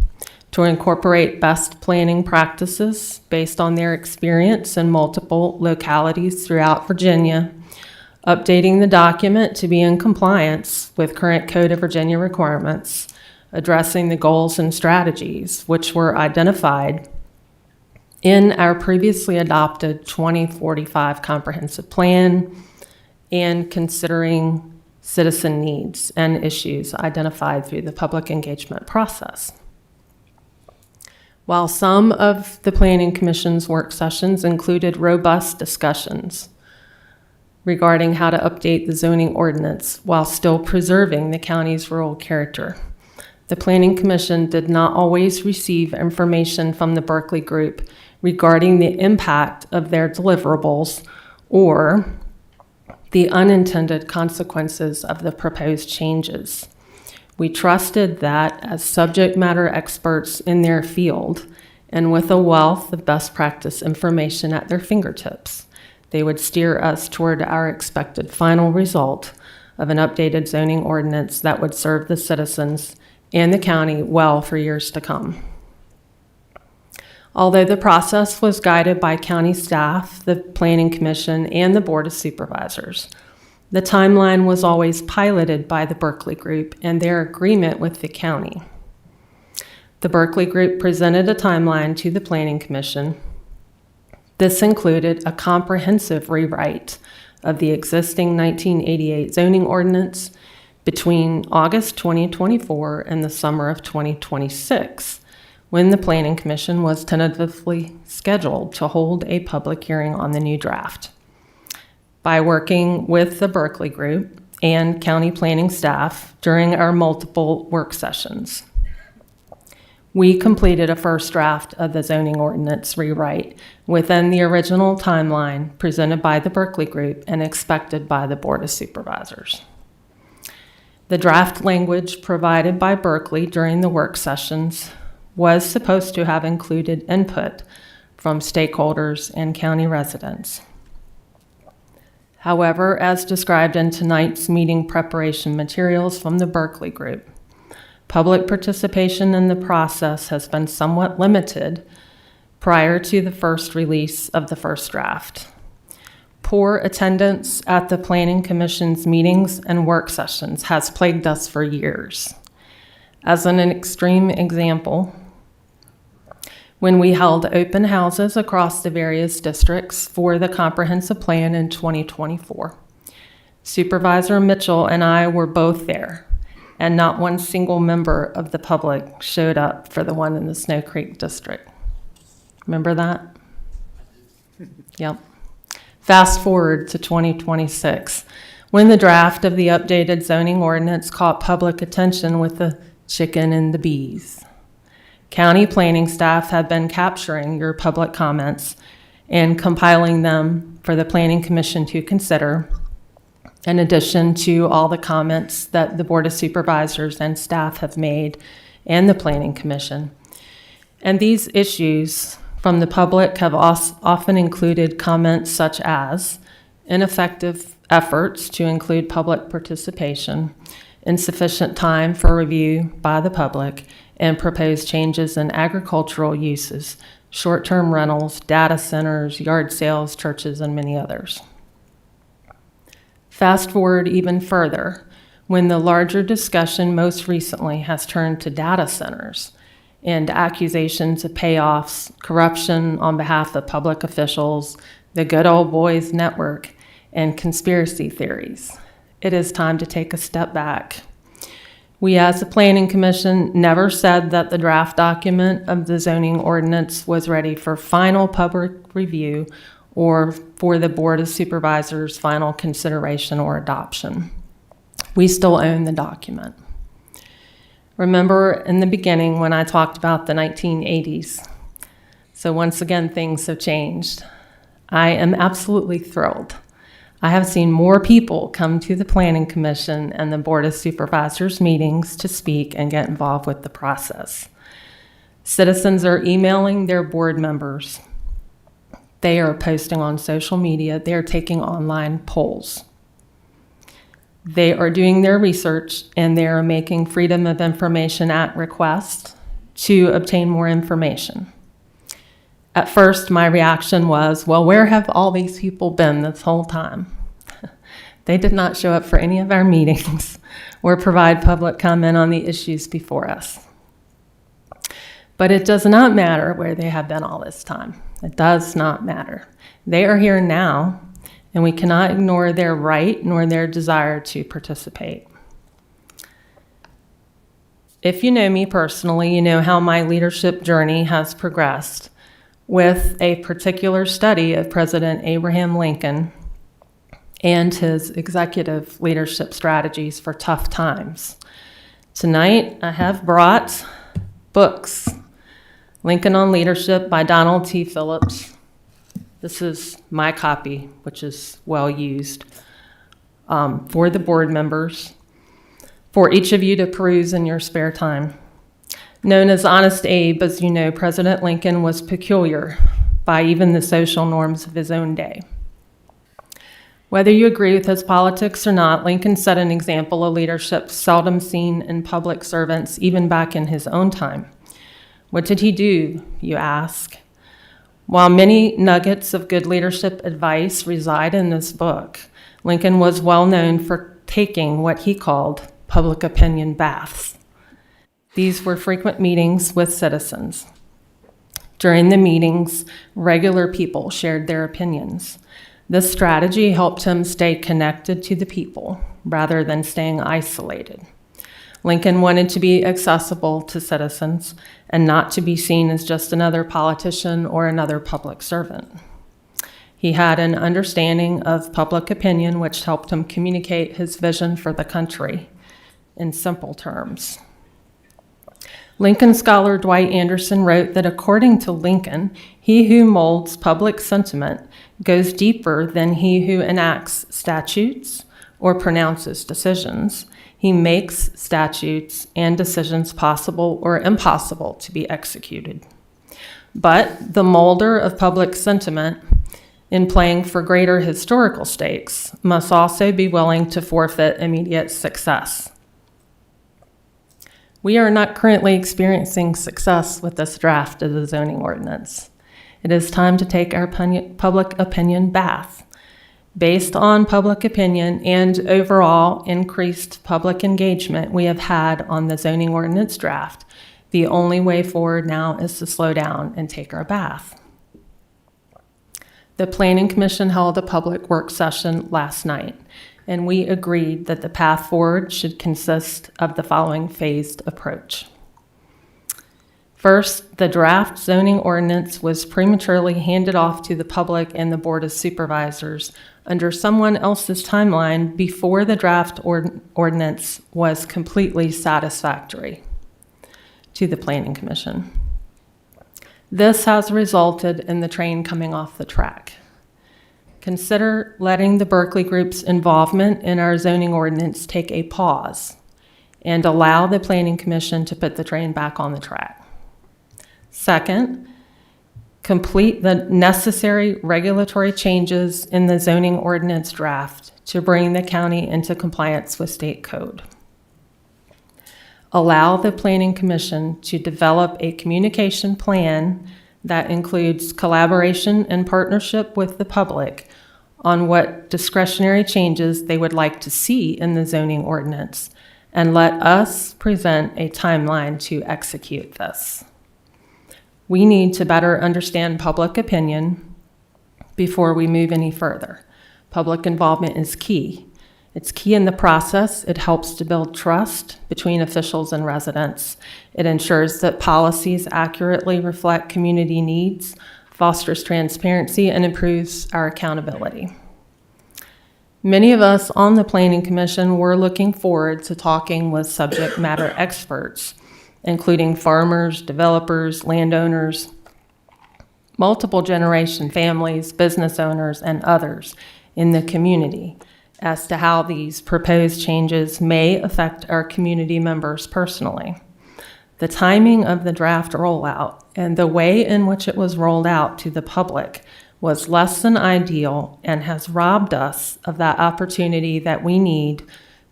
to incorporate best planning practices based on their experience in multiple localities throughout Virginia, updating the document to be in compliance with current Code of Virginia requirements, addressing the goals and strategies which were identified in our previously adopted 2045 comprehensive plan, and considering citizen needs and issues identified through the public engagement process. While some of the Planning Commission's work sessions included robust discussions regarding how to update the zoning ordinance while still preserving the county's rural character, the Planning Commission did not always receive information from the Berkeley Group regarding the impact of their deliverables or the unintended consequences of the proposed changes. We trusted that as subject matter experts in their field and with a wealth of best practice information at their fingertips, they would steer us toward our expected final result of an updated zoning ordinance that would serve the citizens and the county well for years to come. Although the process was guided by county staff, the Planning Commission, and the Board of Supervisors, the timeline was always piloted by the Berkeley Group and their agreement with the county. The Berkeley Group presented a timeline to the Planning Commission. This included a comprehensive rewrite of the existing 1988 zoning ordinance between August 2024 and the summer of 2026, when the Planning Commission was tentatively scheduled to hold a public hearing on the new draft. By working with the Berkeley Group and county planning staff during our multiple work sessions, we completed a first draft of the zoning ordinance rewrite within the original timeline presented by the Berkeley Group and expected by the Board of Supervisors. The draft language provided by Berkeley during the work sessions was supposed to have included input from stakeholders and county residents. However, as described in tonight's meeting preparation materials from the Berkeley Group, public participation in the process has been somewhat limited prior to the first release of the first draft. Poor attendance at the Planning Commission's meetings and work sessions has plagued us for years. As an extreme example, when we held open houses across the various districts for the comprehensive plan in 2024, Supervisor Mitchell and I were both there, and not one single member of the public showed up for the one in the Snow Creek district. Remember that? Yep. Fast forward to 2026, when the draft of the updated zoning ordinance caught public attention with the chicken and the bees. County planning staff have been capturing your public comments and compiling them for the Planning Commission to consider, in addition to all the comments that the Board of Supervisors and staff have made and the Planning Commission. And these issues from the public have often included comments such as ineffective efforts to include public participation, insufficient time for review by the public, and proposed changes in agricultural uses, short-term rentals, data centers, yard sales, churches, and many others. Fast forward even further, when the larger discussion most recently has turned to data centers and accusations of payoffs, corruption on behalf of public officials, the good old boys network, and conspiracy theories. It is time to take a step back. We, as the Planning Commission, never said that the draft document of the zoning ordinance was ready for final public review or for the Board of Supervisors' final consideration or adoption. We still own the document. Remember in the beginning when I talked about the 1980s? So once again, things have changed. I am absolutely thrilled. I have seen more people come to the Planning Commission and the Board of Supervisors meetings to speak and get involved with the process. Citizens are emailing their board members. They are posting on social media. They are taking online polls. They are doing their research and they are making Freedom of Information Act requests to obtain more information. At first, my reaction was, well, where have all these people been this whole time? They did not show up for any of our meetings or provide public comment on the issues before us. But it does not matter where they have been all this time. It does not matter. They are here now, and we cannot ignore their right nor their desire to participate. If you know me personally, you know how my leadership journey has progressed with a particular study of President Abraham Lincoln and his executive leadership strategies for tough times. Tonight, I have brought books, Lincoln on Leadership by Donald T. Phillips. This is my copy, which is well used, for the board members, for each of you to peruse in your spare time. Known as Honest Abe, as you know, President Lincoln was peculiar by even the social norms of his own day. Whether you agree with his politics or not, Lincoln set an example of leadership seldom seen in public servants, even back in his own time. What did he do, you ask? While many nuggets of good leadership advice reside in this book, Lincoln was well known for taking what he called public opinion baths. These were frequent meetings with citizens. During the meetings, regular people shared their opinions. This strategy helped him stay connected to the people rather than staying isolated. Lincoln wanted to be accessible to citizens and not to be seen as just another politician or another public servant. He had an understanding of public opinion which helped him communicate his vision for the country in simple terms. Lincoln scholar Dwight Anderson wrote that according to Lincoln, he who molds public sentiment goes deeper than he who enacts statutes or pronounces decisions. He makes statutes and decisions possible or impossible to be executed. But the molder of public sentiment, in playing for greater historical stakes, must also be willing to forfeit immediate success. We are not currently experiencing success with this draft of the zoning ordinance. It is time to take our public opinion bath. Based on public opinion and overall increased public engagement we have had on the zoning ordinance draft, the only way forward now is to slow down and take our bath. The Planning Commission held a public work session last night, and we agreed that the path forward should consist of the following phased approach. First, the draft zoning ordinance was prematurely handed off to the public and the Board of Supervisors under someone else's timeline before the draft ordinance was completely satisfactory to the Planning Commission. This has resulted in the train coming off the track. Consider letting the Berkeley Group's involvement in our zoning ordinance take a pause and allow the Planning Commission to put the train back on the track. Second, complete the necessary regulatory changes in the zoning ordinance draft to bring the county into compliance with state code. Allow the Planning Commission to develop a communication plan that includes collaboration and partnership with the public on what discretionary changes they would like to see in the zoning ordinance, and let us present a timeline to execute this. We need to better understand public opinion before we move any further. Public involvement is key. It's key in the process. It helps to build trust between officials and residents. It ensures that policies accurately reflect community needs, fosters transparency, and improves our accountability. Many of us on the Planning Commission were looking forward to talking with subject matter experts, including farmers, developers, landowners, multiple generation families, business owners, and others in the community as to how these proposed changes may affect our community members personally. The timing of the draft rollout and the way in which it was rolled out to the public was less than ideal and has robbed us of that opportunity that we need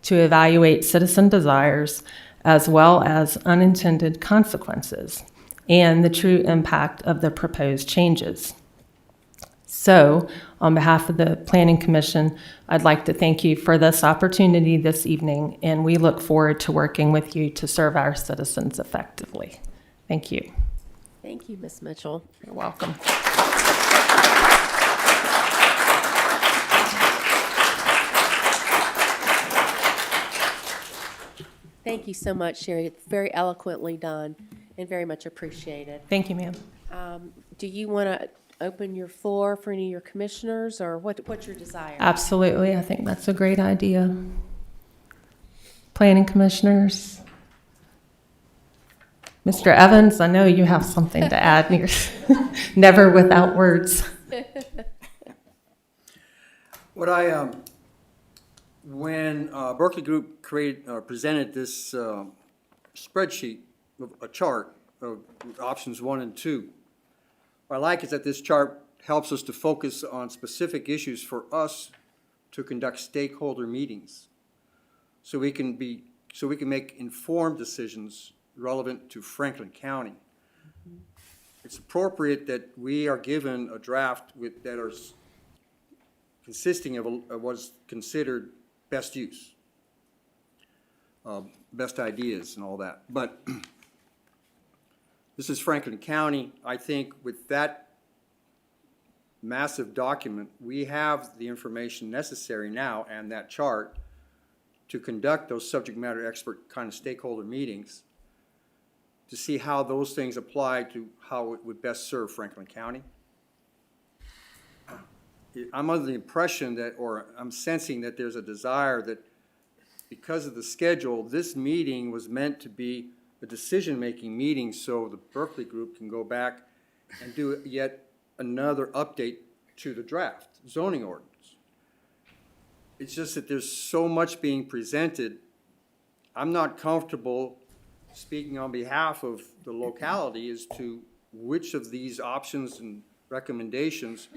to evaluate citizen desires as well as unintended consequences and the true impact of the proposed changes. So, on behalf of the Planning Commission, I'd like to thank you for this opportunity this evening, and we look forward to working with you to serve our citizens effectively. Thank you. Thank you, Ms. Mitchell. You're welcome. Thank you so much, Sherry. Very eloquently done and very much appreciated. Thank you, ma'am. Do you want to open your floor for any of your commissioners, or what's your desire? Absolutely. I think that's a great idea. Planning commissioners. Mr. Evans, I know you have something to add. You're never without words. What I, when Berkeley Group presented this spreadsheet, a chart of options 1 and 2, what I like is that this chart helps us to focus on specific issues for us to conduct stakeholder meetings, so we can make informed decisions relevant to Franklin County. It's appropriate that we are given a draft that are consisting of what's considered best use, best ideas and all that. But this is Franklin County. I think with that massive document, we have the information necessary now and that chart to conduct those subject matter expert kind of stakeholder meetings to see how those things apply to how it would best serve Franklin County. I'm under the impression that, or I'm sensing that there's a desire that because of the schedule, this meeting was meant to be a decision-making meeting so the Berkeley Group can go back and do yet another update to the draft zoning ordinance. It's just that there's so much being presented. I'm not comfortable speaking on behalf of the locality as to which of these options and recommendations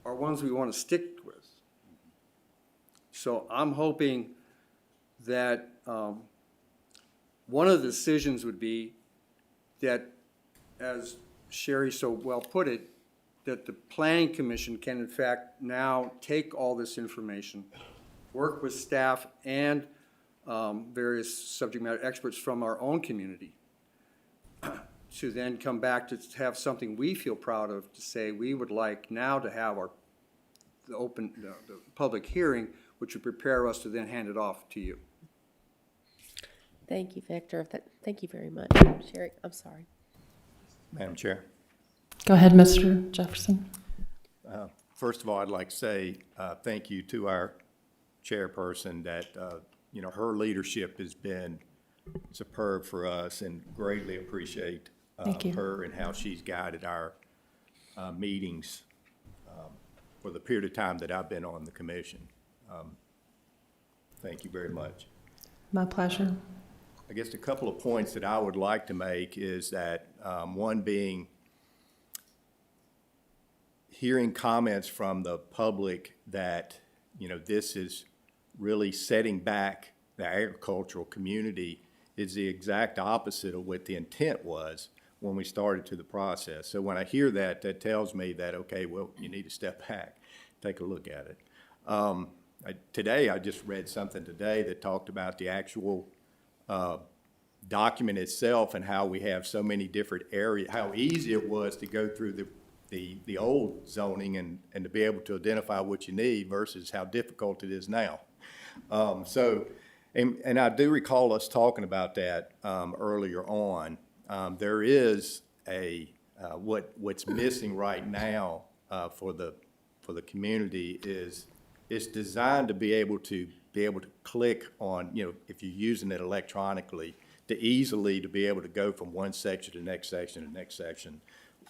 are ones we want to stick with. So I'm hoping that one of the decisions would be that, as Sherry so well put it, that the Planning Commission can in fact now take all this information, work with staff and various subject matter experts from our own community to then come back to have something we feel proud of to say we would like now to have the public hearing, which would prepare us to then hand it off to you. Thank you, Victor. Thank you very much. Sherry, I'm sorry. Madam Chair. Go ahead, Mr. Jefferson. First of all, I'd like to say thank you to our chairperson that, her leadership has been superb for us and greatly appreciate Thank you. her and how she's guided our meetings for the period of time that I've been on the commission. Thank you very much. My pleasure. I guess a couple of points that I would like to make is that one being hearing comments from the public that, this is really setting back the agricultural community is the exact opposite of what the intent was when we started to the process. So when I hear that, that tells me that, okay, well, you need to step back, take a look at it. Today, I just read something today that talked about the actual document itself and how we have so many different areas, how easy it was to go through the old zoning and to be able to identify what you need versus how difficult it is now. And I do recall us talking about that earlier on. There is what's missing right now for the community is it's designed to be able to click on, if you're using it electronically, to easily to be able to go from one section to the next section to the next section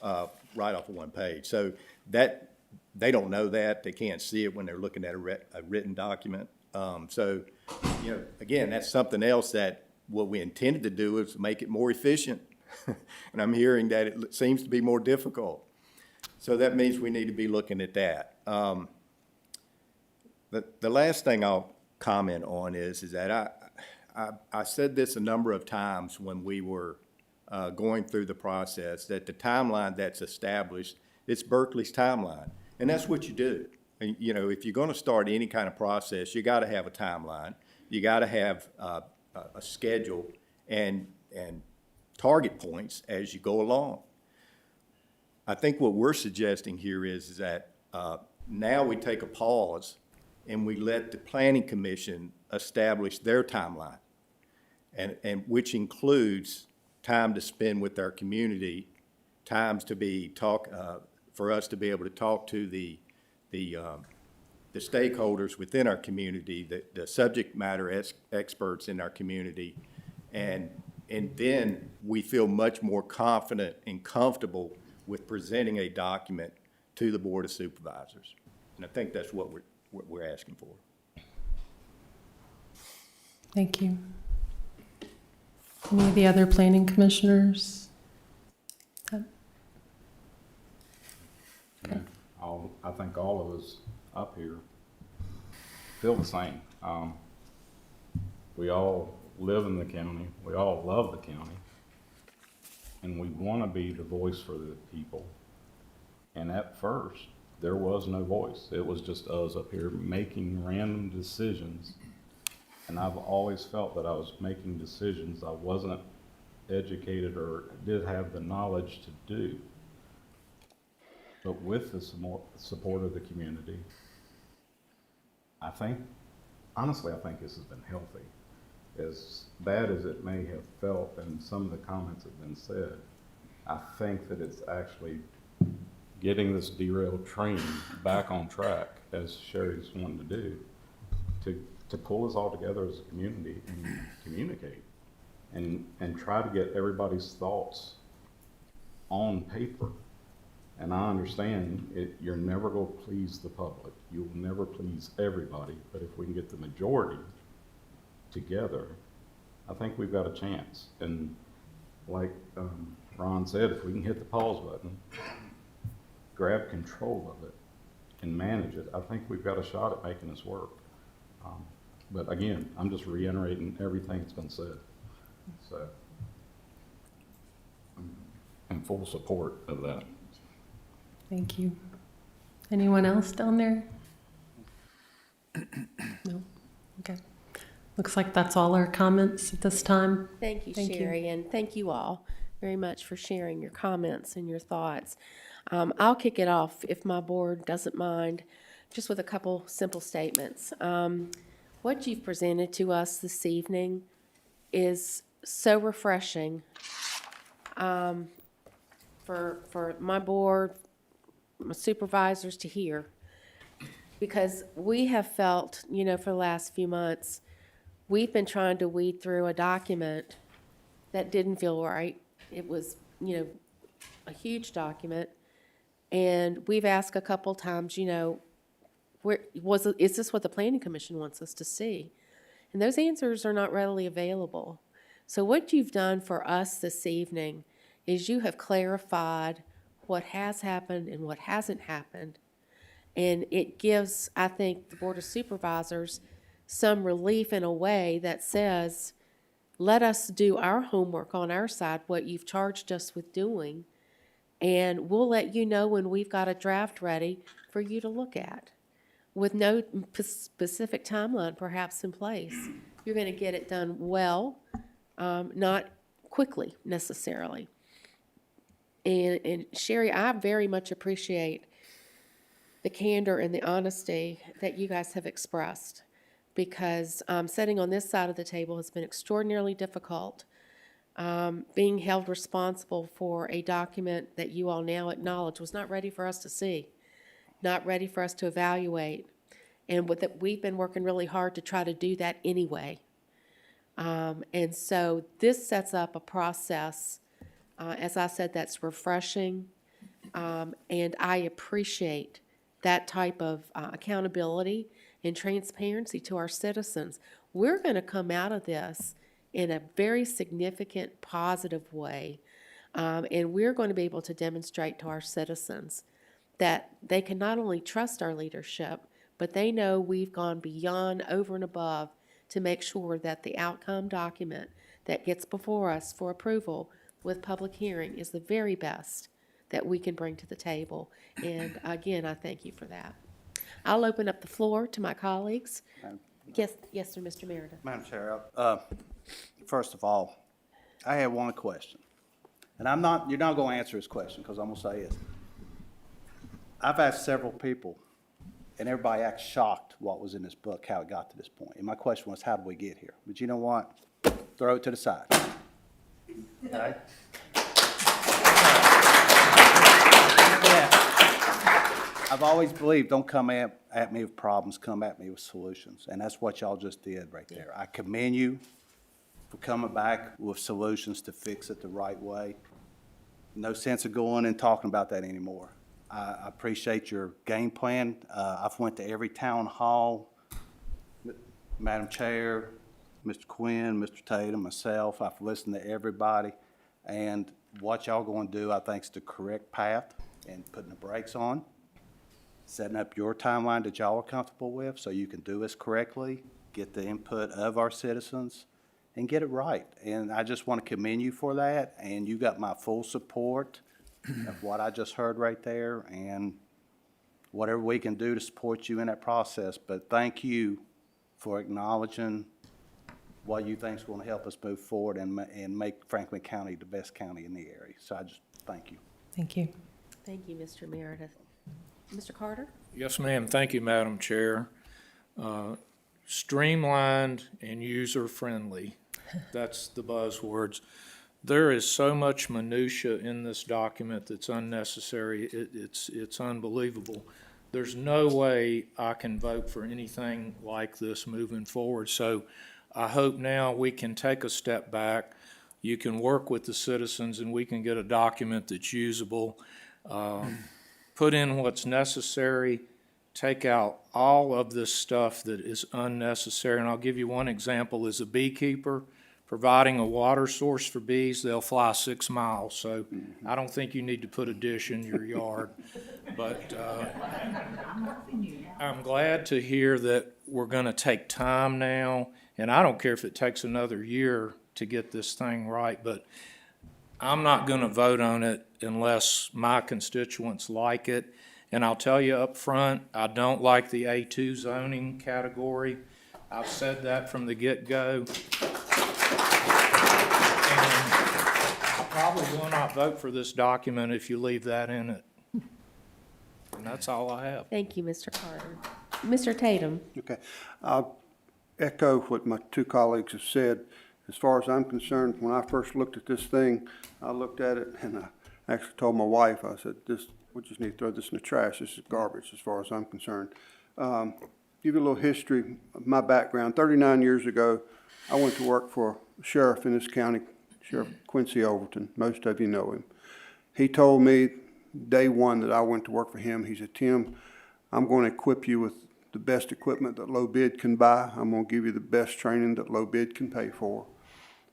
right off of one page. So that they don't know that. They can't see it when they're looking at a written document. So, again, that's something else that what we intended to do is make it more efficient. And I'm hearing that it seems to be more difficult. So that means we need to be looking at that. The last thing I'll comment on is that I said this a number of times when we were going through the process, that the timeline that's established, it's Berkeley's timeline. And that's what you do. And, you know, if you're going to start any kind of process, you got to have a timeline. You got to have a schedule and target points as you go along. I think what we're suggesting here is that now we take a pause and we let the Planning Commission establish their timeline, and which includes time to spend with our community, times to be for us to be able to talk to the stakeholders within our community, the subject matter experts in our community, and then we feel much more confident and comfortable with presenting a document to the Board of Supervisors. And I think that's what we're asking for. Thank you. Any of the other planning commissioners? Yeah, I think all of us up here feel the same. We all live in the county, we all love the county, and we want to be the voice for the people. And at first, there was no voice. It was just us up here making random decisions. And I've always felt that I was making decisions I wasn't educated or did have the knowledge to do. But with the support of the community, honestly, I think this has been healthy. As bad as it may have felt, and some of the comments have been said, I think that it's actually getting this derailed train back on track, as Sherry's wanting to do, to pull us all together as a community and communicate and try to get everybody's thoughts on paper. And I understand you're never going to please the public. You'll never please everybody. But if we can get the majority together, I think we've got a chance. And like Ron said, if we can hit the pause button, grab control of it, and manage it, I think we've got a shot at making this work. But again, I'm just reiterating everything that's been said. So I'm in full support of that. Thank you. Anyone else down there? No? Okay. Looks like that's all our comments at this time. Thank you, Thank you. Sherry, and thank you all very much for sharing your comments and your thoughts. I'll kick it off, if my board doesn't mind, just with a couple simple statements. What you've presented to us this evening is so refreshing for my board, my supervisors to hear, because we have felt, for the last few months, we've been trying to weed through a document that didn't feel right. It was, a huge document, and we've asked a couple times, is this what the Planning Commission wants us to see? And those answers are not readily available. So what you've done for us this evening is you have clarified what has happened and what hasn't happened. And it gives, I think, the Board of Supervisors some relief in a way that says, let us do our homework on our side, what you've charged us with doing, and we'll let you know when we've got a draft ready for you to look at, with no specific timeline perhaps in place. You're going to get it done well, not quickly necessarily. And Sherry, I very much appreciate the candor and the honesty that you guys have expressed, because sitting on this side of the table has been extraordinarily difficult. Being held responsible for a document that you all now acknowledge was not ready for us to see, not ready for us to evaluate. And with it, we've been working really hard to try to do that anyway. And so this sets up a process, as I said, that's refreshing. And I appreciate that type of accountability and transparency to our citizens. We're going to come out of this in a very significant, positive way. And we're going to be able to demonstrate to our citizens that they can not only trust our leadership, but they know we've gone beyond, over and above, to make sure that the outcome document that gets before us for approval with public hearing is the very best that we can bring to the table. And again, I thank you for that. I'll open up the floor to my colleagues. Yes, sir, Mr. Meredith. Madam Chair, first of all, I have one question. And you're not going to answer this question because I'm going to say this. I've asked several people, and everybody acts shocked what was in this book, how it got to this point. And my question was, how did we get here? But you know what? Throw it to the side. Okay? I've always believed, don't come at me with problems, come at me with solutions. And that's what y'all just did right there. I commend you for coming back with solutions to fix it the right way. No sense of going and talking about that anymore. I appreciate your game plan. I've went to every town hall, Madam Chair, Mr. Quinn, Mr. Tatum, myself. I've listened to everybody. And what y'all going to do, I think, is the correct path, and putting the brakes on, setting up your timeline that y'all are comfortable with so you can do this correctly, get the input of our citizens, and get it right. And I just want to commend you for that, and you got my full support of what I just heard right there, and whatever we can do to support you in that process. But thank you for acknowledging what you think is going to help us move forward and make Franklin County the best county in the area. So I just thank you. Thank you. Thank you, Mr. Meredith. Mr. Carter? Yes, ma'am. Thank you, Madam Chair. Streamlined and user-friendly. That's the buzzwords. There is so much minutia in this document that's unnecessary. It's unbelievable. There's no way I can vote for anything like this moving forward. So I hope now we can take a step back. You can work with the citizens and we can get a document that's usable. Put in what's necessary, take out all of this stuff that is unnecessary. And I'll give you one example. As a beekeeper, providing a water source for bees, they'll fly 6 miles. So I don't think you need to put a dish in your yard. But I'm glad to hear that we're going to take time now. And I don't care if it takes another year to get this thing right, but I'm not going to vote on it unless my constituents like it. And I'll tell you up front, I don't like the A2 zoning category. I've said that from the get-go. And I probably will not vote for this document if you leave that in it. And that's all I have. Thank you, Mr. Carter. Mr. Tatum? Okay. I'll echo what my two colleagues have said. As far as I'm concerned, when I first looked at this thing, I looked at it and I actually told my wife, I said, we just need to throw this in the trash. This is garbage as far as I'm concerned. Give you a little history of my background. 39 years ago, I went to work for a sheriff in this county, Sheriff Quincy Overton. Most of you know him. He told me day one that I went to work for him, he said, Tim, I'm going to equip you with the best equipment that low bid can buy. I'm going to give you the best training that low bid can pay for.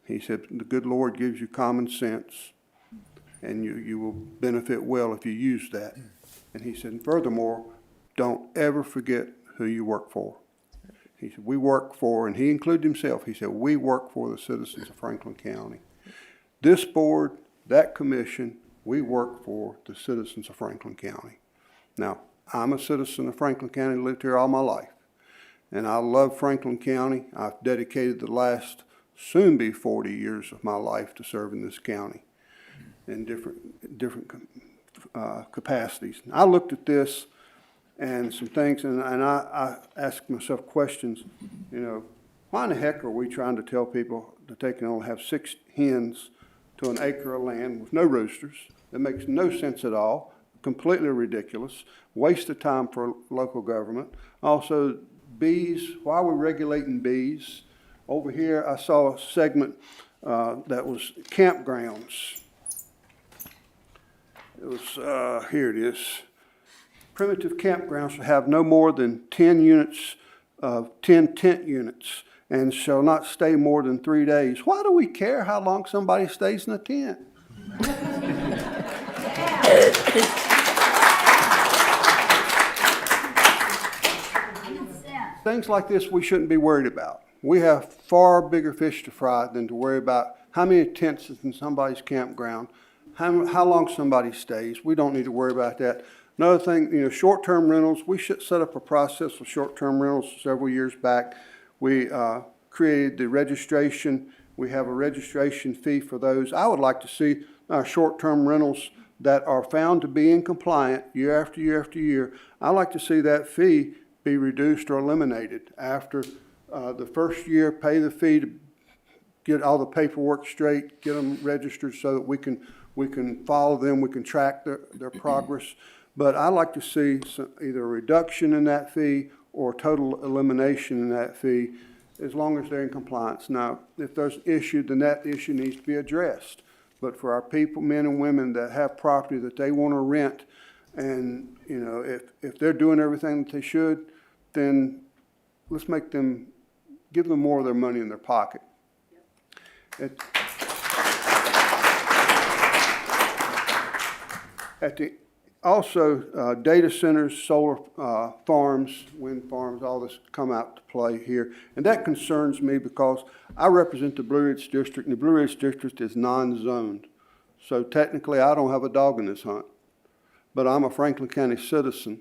He said, the good Lord gives you common sense, and you will benefit well if you use that. And he said, furthermore, don't ever forget who you work for. He said, we work for, and he included himself, he said, we work for the citizens of Franklin County. This board, that commission, we work for the citizens of Franklin County. Now, I'm a citizen of Franklin County, lived here all my life, and I love Franklin County. I've dedicated the last soon be 40 years of my life to serve in this county in different capacities. I looked at this and some things, and I asked myself questions, you know, why in the heck are we trying to tell people that they can only have 6 hens to an acre of land with no roosters? That makes no sense at all, completely ridiculous, waste of time for local government. Also, bees, why are we regulating bees? Over here, I saw a segment that was campgrounds. It was, here it is. Primitive campgrounds shall have no more than 10 units of 10 tent units and shall not stay more than 3 days. Why do we care how long somebody stays in a tent? things like this we shouldn't be worried about. We have far bigger fish to fry than to worry about how many tents is in somebody's campground, how long somebody stays. We don't need to worry about that. Another thing, short-term rentals, we should set up a process for short-term rentals several years back. We created the registration. We have a registration fee for those. I would like to see short-term rentals that are found to be incompliant year after year after year. I'd like to see that fee be reduced or eliminated. After the first year, pay the fee to get all the paperwork straight, get them registered so that we can follow them, we can track their progress. But I'd like to see either a reduction in that fee or total elimination in that fee, as long as they're in compliance. Now, if there's an issue, then that issue needs to be addressed. But for our people, men and women that have property that they want to rent, and, if they're doing everything that they should, then let's give them more of their money in their pocket. Also, data centers, solar farms, wind farms, all this come out to play here. And that concerns me because I represent the Blue Ridge District, and the Blue Ridge District is non-zoned. So technically, I don't have a dog in this hunt. But I'm a Franklin County citizen,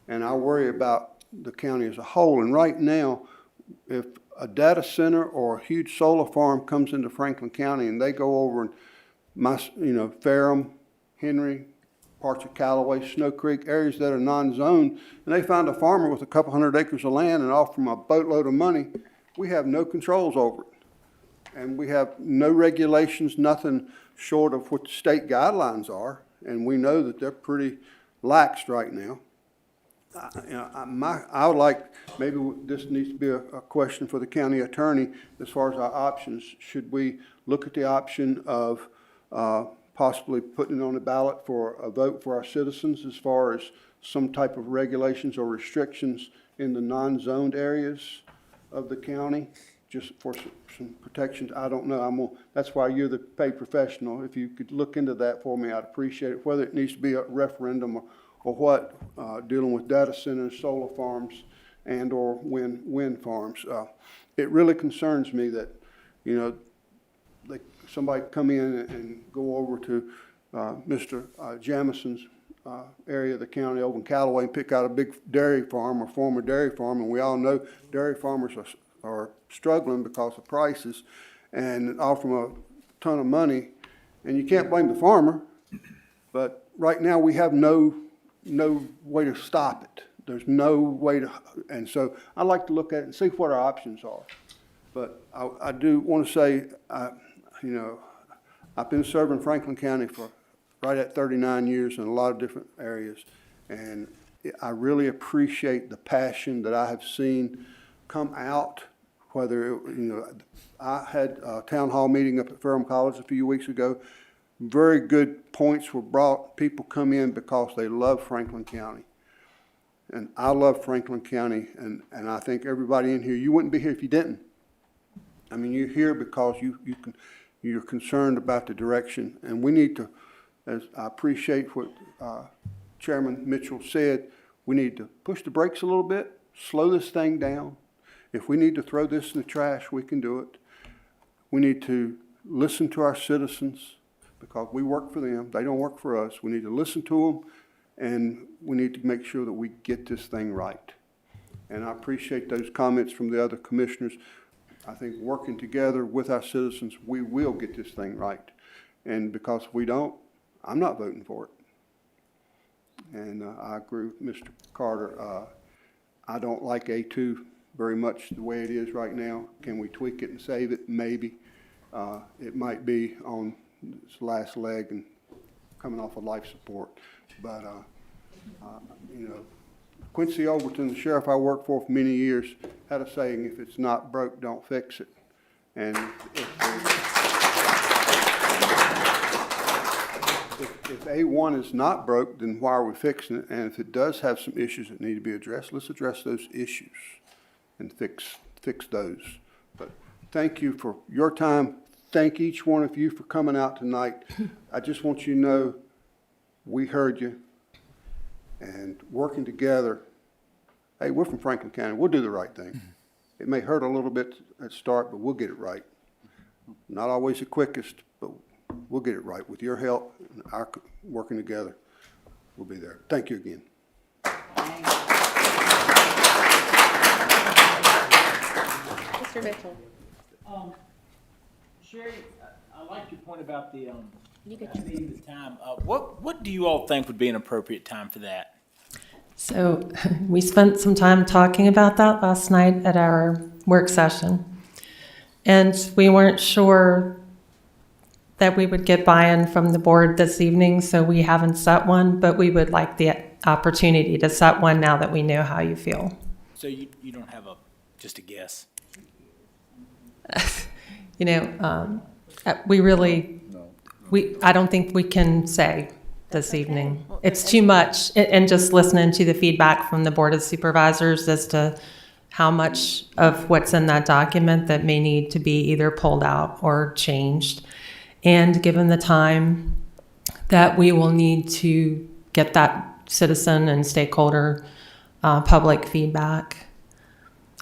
and I worry about the county as a whole. And right now, if a data center or a huge solar farm comes into Franklin County and they go over and Ferrum, Henry, parts of Callaway, Snow Creek, areas that are non-zoned, and they find a farmer with a couple hundred acres of land and offer them a boatload of money, we have no controls over it. And we have no regulations, nothing short of what the state guidelines are, and we know that they're pretty laxed right now. I would like, maybe this needs to be a question for the county attorney as far as our options. Should we look at the option of possibly putting it on the ballot for a vote for our citizens as far as some type of regulations or restrictions in the non-zoned areas of the county, just for some protections? I don't know. That's why you're the paid professional. If you could look into that for me, I'd appreciate it, whether it needs to be a referendum or what, dealing with data centers, solar farms, and or wind farms. It really concerns me that, somebody come in and go over to Mr. Jamison's area of the county over in Callaway and pick out a big dairy farm or former dairy farm, and we all know dairy farmers are struggling because of prices, and offer them a ton of money, and you can't blame the farmer, but right now we have no way to stop it. There's no way to, and so I'd like to look at it and see what our options are. But I do want to say, I've been serving Franklin County for right at 39 years in a lot of different areas, and I really appreciate the passion that I have seen come out. Whether, I had a town hall meeting up at Ferrum College a few weeks ago. Very good points were brought. People come in because they love Franklin County. And I love Franklin County, and I think everybody in here, you wouldn't be here if you didn't. I mean, you're here because you're concerned about the direction, and we need to, as I appreciate what Chairman Mitchell said, we need to push the brakes a little bit, slow this thing down. If we need to throw this in the trash, we can do it. We need to listen to our citizens because we work for them. They don't work for us. We need to listen to them, and we need to make sure that we get this thing right. And I appreciate those comments from the other commissioners. I think working together with our citizens, we will get this thing right. And because if we don't, I'm not voting for it. And I agree with Mr. Carter. I don't like A2 very much the way it is right now. Can we tweak it and save it? Maybe. It might be on its last leg and coming off of life support. But, Quincy Overton, the sheriff I worked for many years, had a saying, if it's not broke, don't fix it. And if A1 is not broke, then why are we fixing it? And if it does have some issues that need to be addressed, let's address those issues and fix those. But thank you for your time. Thank each one of you for coming out tonight. I just want you to know we heard you, and working together, hey, we're from Franklin County, we'll do the right thing. It may hurt a little bit at the start, but we'll get it right. Not always the quickest, but we'll get it right. With your help and our working together, we'll be there. Thank you again. Mr. Mitchell, Sherry, I like your point about the, you get your. needing the time. What do you all think would be an appropriate time for that? So we spent some time talking about that last night at our work session. And we weren't sure that we would get buy-in from the board this evening, so we haven't set one, but we would like the opportunity to set one now that we know how you feel. So you don't have just a guess? You know, I don't think we can say this evening. It's too much, and just listening to the feedback from the Board of Supervisors as to how much of what's in that document that may need to be either pulled out or changed. And given the time that we will need to get that citizen and stakeholder public feedback,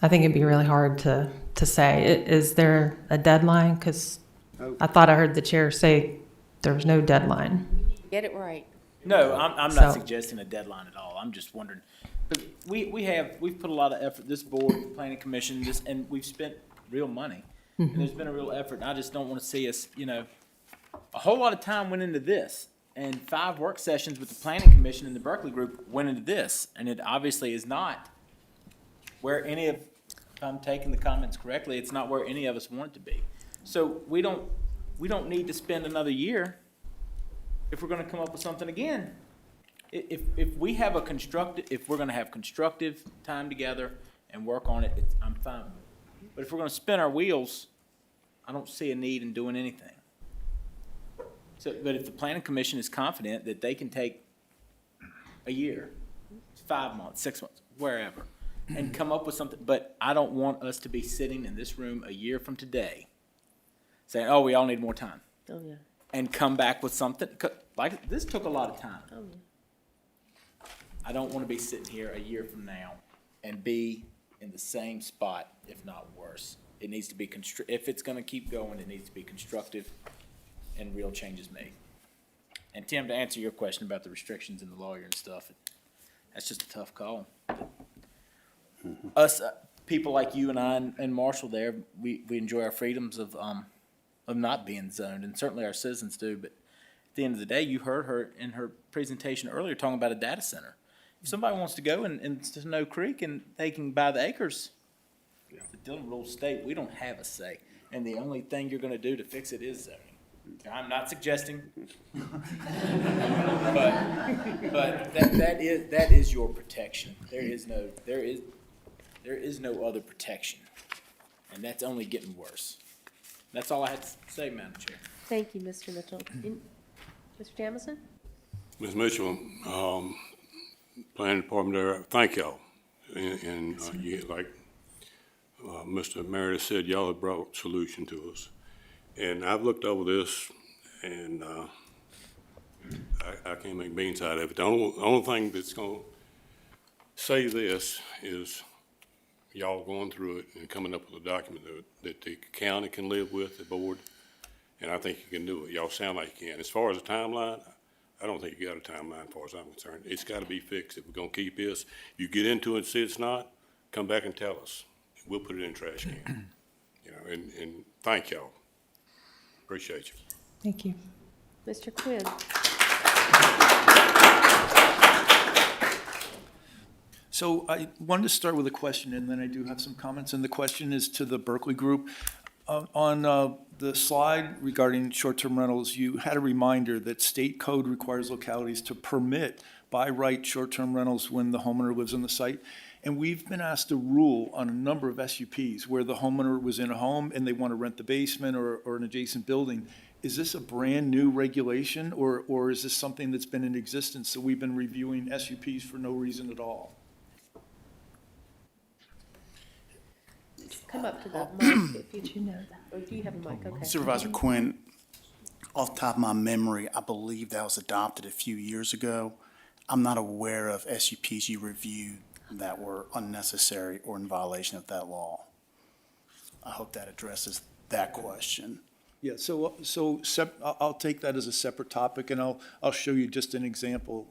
I think it'd be really hard to say. Is there a deadline? Because I thought I heard the chair say there was no deadline. Get it right. No, I'm So- not suggesting a deadline at all. I'm just wondering. But we've put a lot of effort, this board, planning commission, and we've spent real money. And there's been a real effort, and I just don't want to see us, a whole lot of time went into this. And 5 work sessions with the planning commission and the Berkeley group went into this. And it obviously is not where any of, if I'm taking the comments correctly, it's not where any of us want it to be. So we don't need to spend another year if we're gonna come up with something again. If we have if we're gonna have constructive time together and work on it, I'm fine with it. But if we're gonna spin our wheels, I don't see a need in doing anything. So, but if the planning commission is confident that they can take a year, 5 months, 6 months, wherever, and come up with something, but I don't want us to be sitting in this room a year from today saying, oh, we all need more time. Oh, yeah. And come back with something, like, this took a lot of time. Oh, yeah. I don't want to be sitting here a year from now and be in the same spot, if not worse. It needs to be, if it's going to keep going, it needs to be constructive and real changes made. And Tim, to answer your question about the restrictions and the lawyer and stuff, that's just a tough call. Us, people like you and I and Marshall there, we enjoy our freedoms of not being zoned, and certainly our citizens do, but at the end of the day, you heard her in her presentation earlier talking about a data center. If somebody wants to go and to Snow Creek and they can buy the acres, the Dillon Rule State, we don't have a say. And the only thing you're gonna do to fix it is zoning. I'm not suggesting, but that is your protection. There is no other protection, and that's only getting worse. That's all I had to say, Madam Chair. Thank you, Mr. Mitchell. Mr. Jamison? Ms. Mitchell, planning department there, thank y'all. And you, like Mr. Meredith said, y'all have brought solution to us. And I've looked over this, and I can't make beans out of it. The only thing that's going to save this is y'all going through it and coming up with a document that the county can live with, the board, and I think you can do it. Y'all sound like you can. As far as the timeline, I don't think you got a timeline as far as I'm concerned. It's got to be fixed if we're going to keep this. You get into it and see it's not, come back and tell us. We'll put it in the trash can. And thank y'all. Appreciate you. Thank you. Mr. Quinn? So I wanted to start with a question, and then I do have some comments. And the question is to the Berkeley group. On the slide regarding short-term rentals, you had a reminder that state code requires localities to permit by right short-term rentals when the homeowner lives on the site. And we've been asked to rule on a number of SUPs where the homeowner was in a home and they want to rent the basement or an adjacent building. Is this a brand-new regulation, or is this something that's been in existence, so we've been reviewing SUPs for no reason at all? Come up to the mic if you know that. Or do you have a mic? Okay. Supervisor Quinn, off the top of my memory, I believe that was adopted a few years ago. I'm not aware of SUPs you reviewed that were unnecessary or in violation of that law. I hope that addresses that question. Yeah, I'll take that as a separate topic, and I'll show you just an example.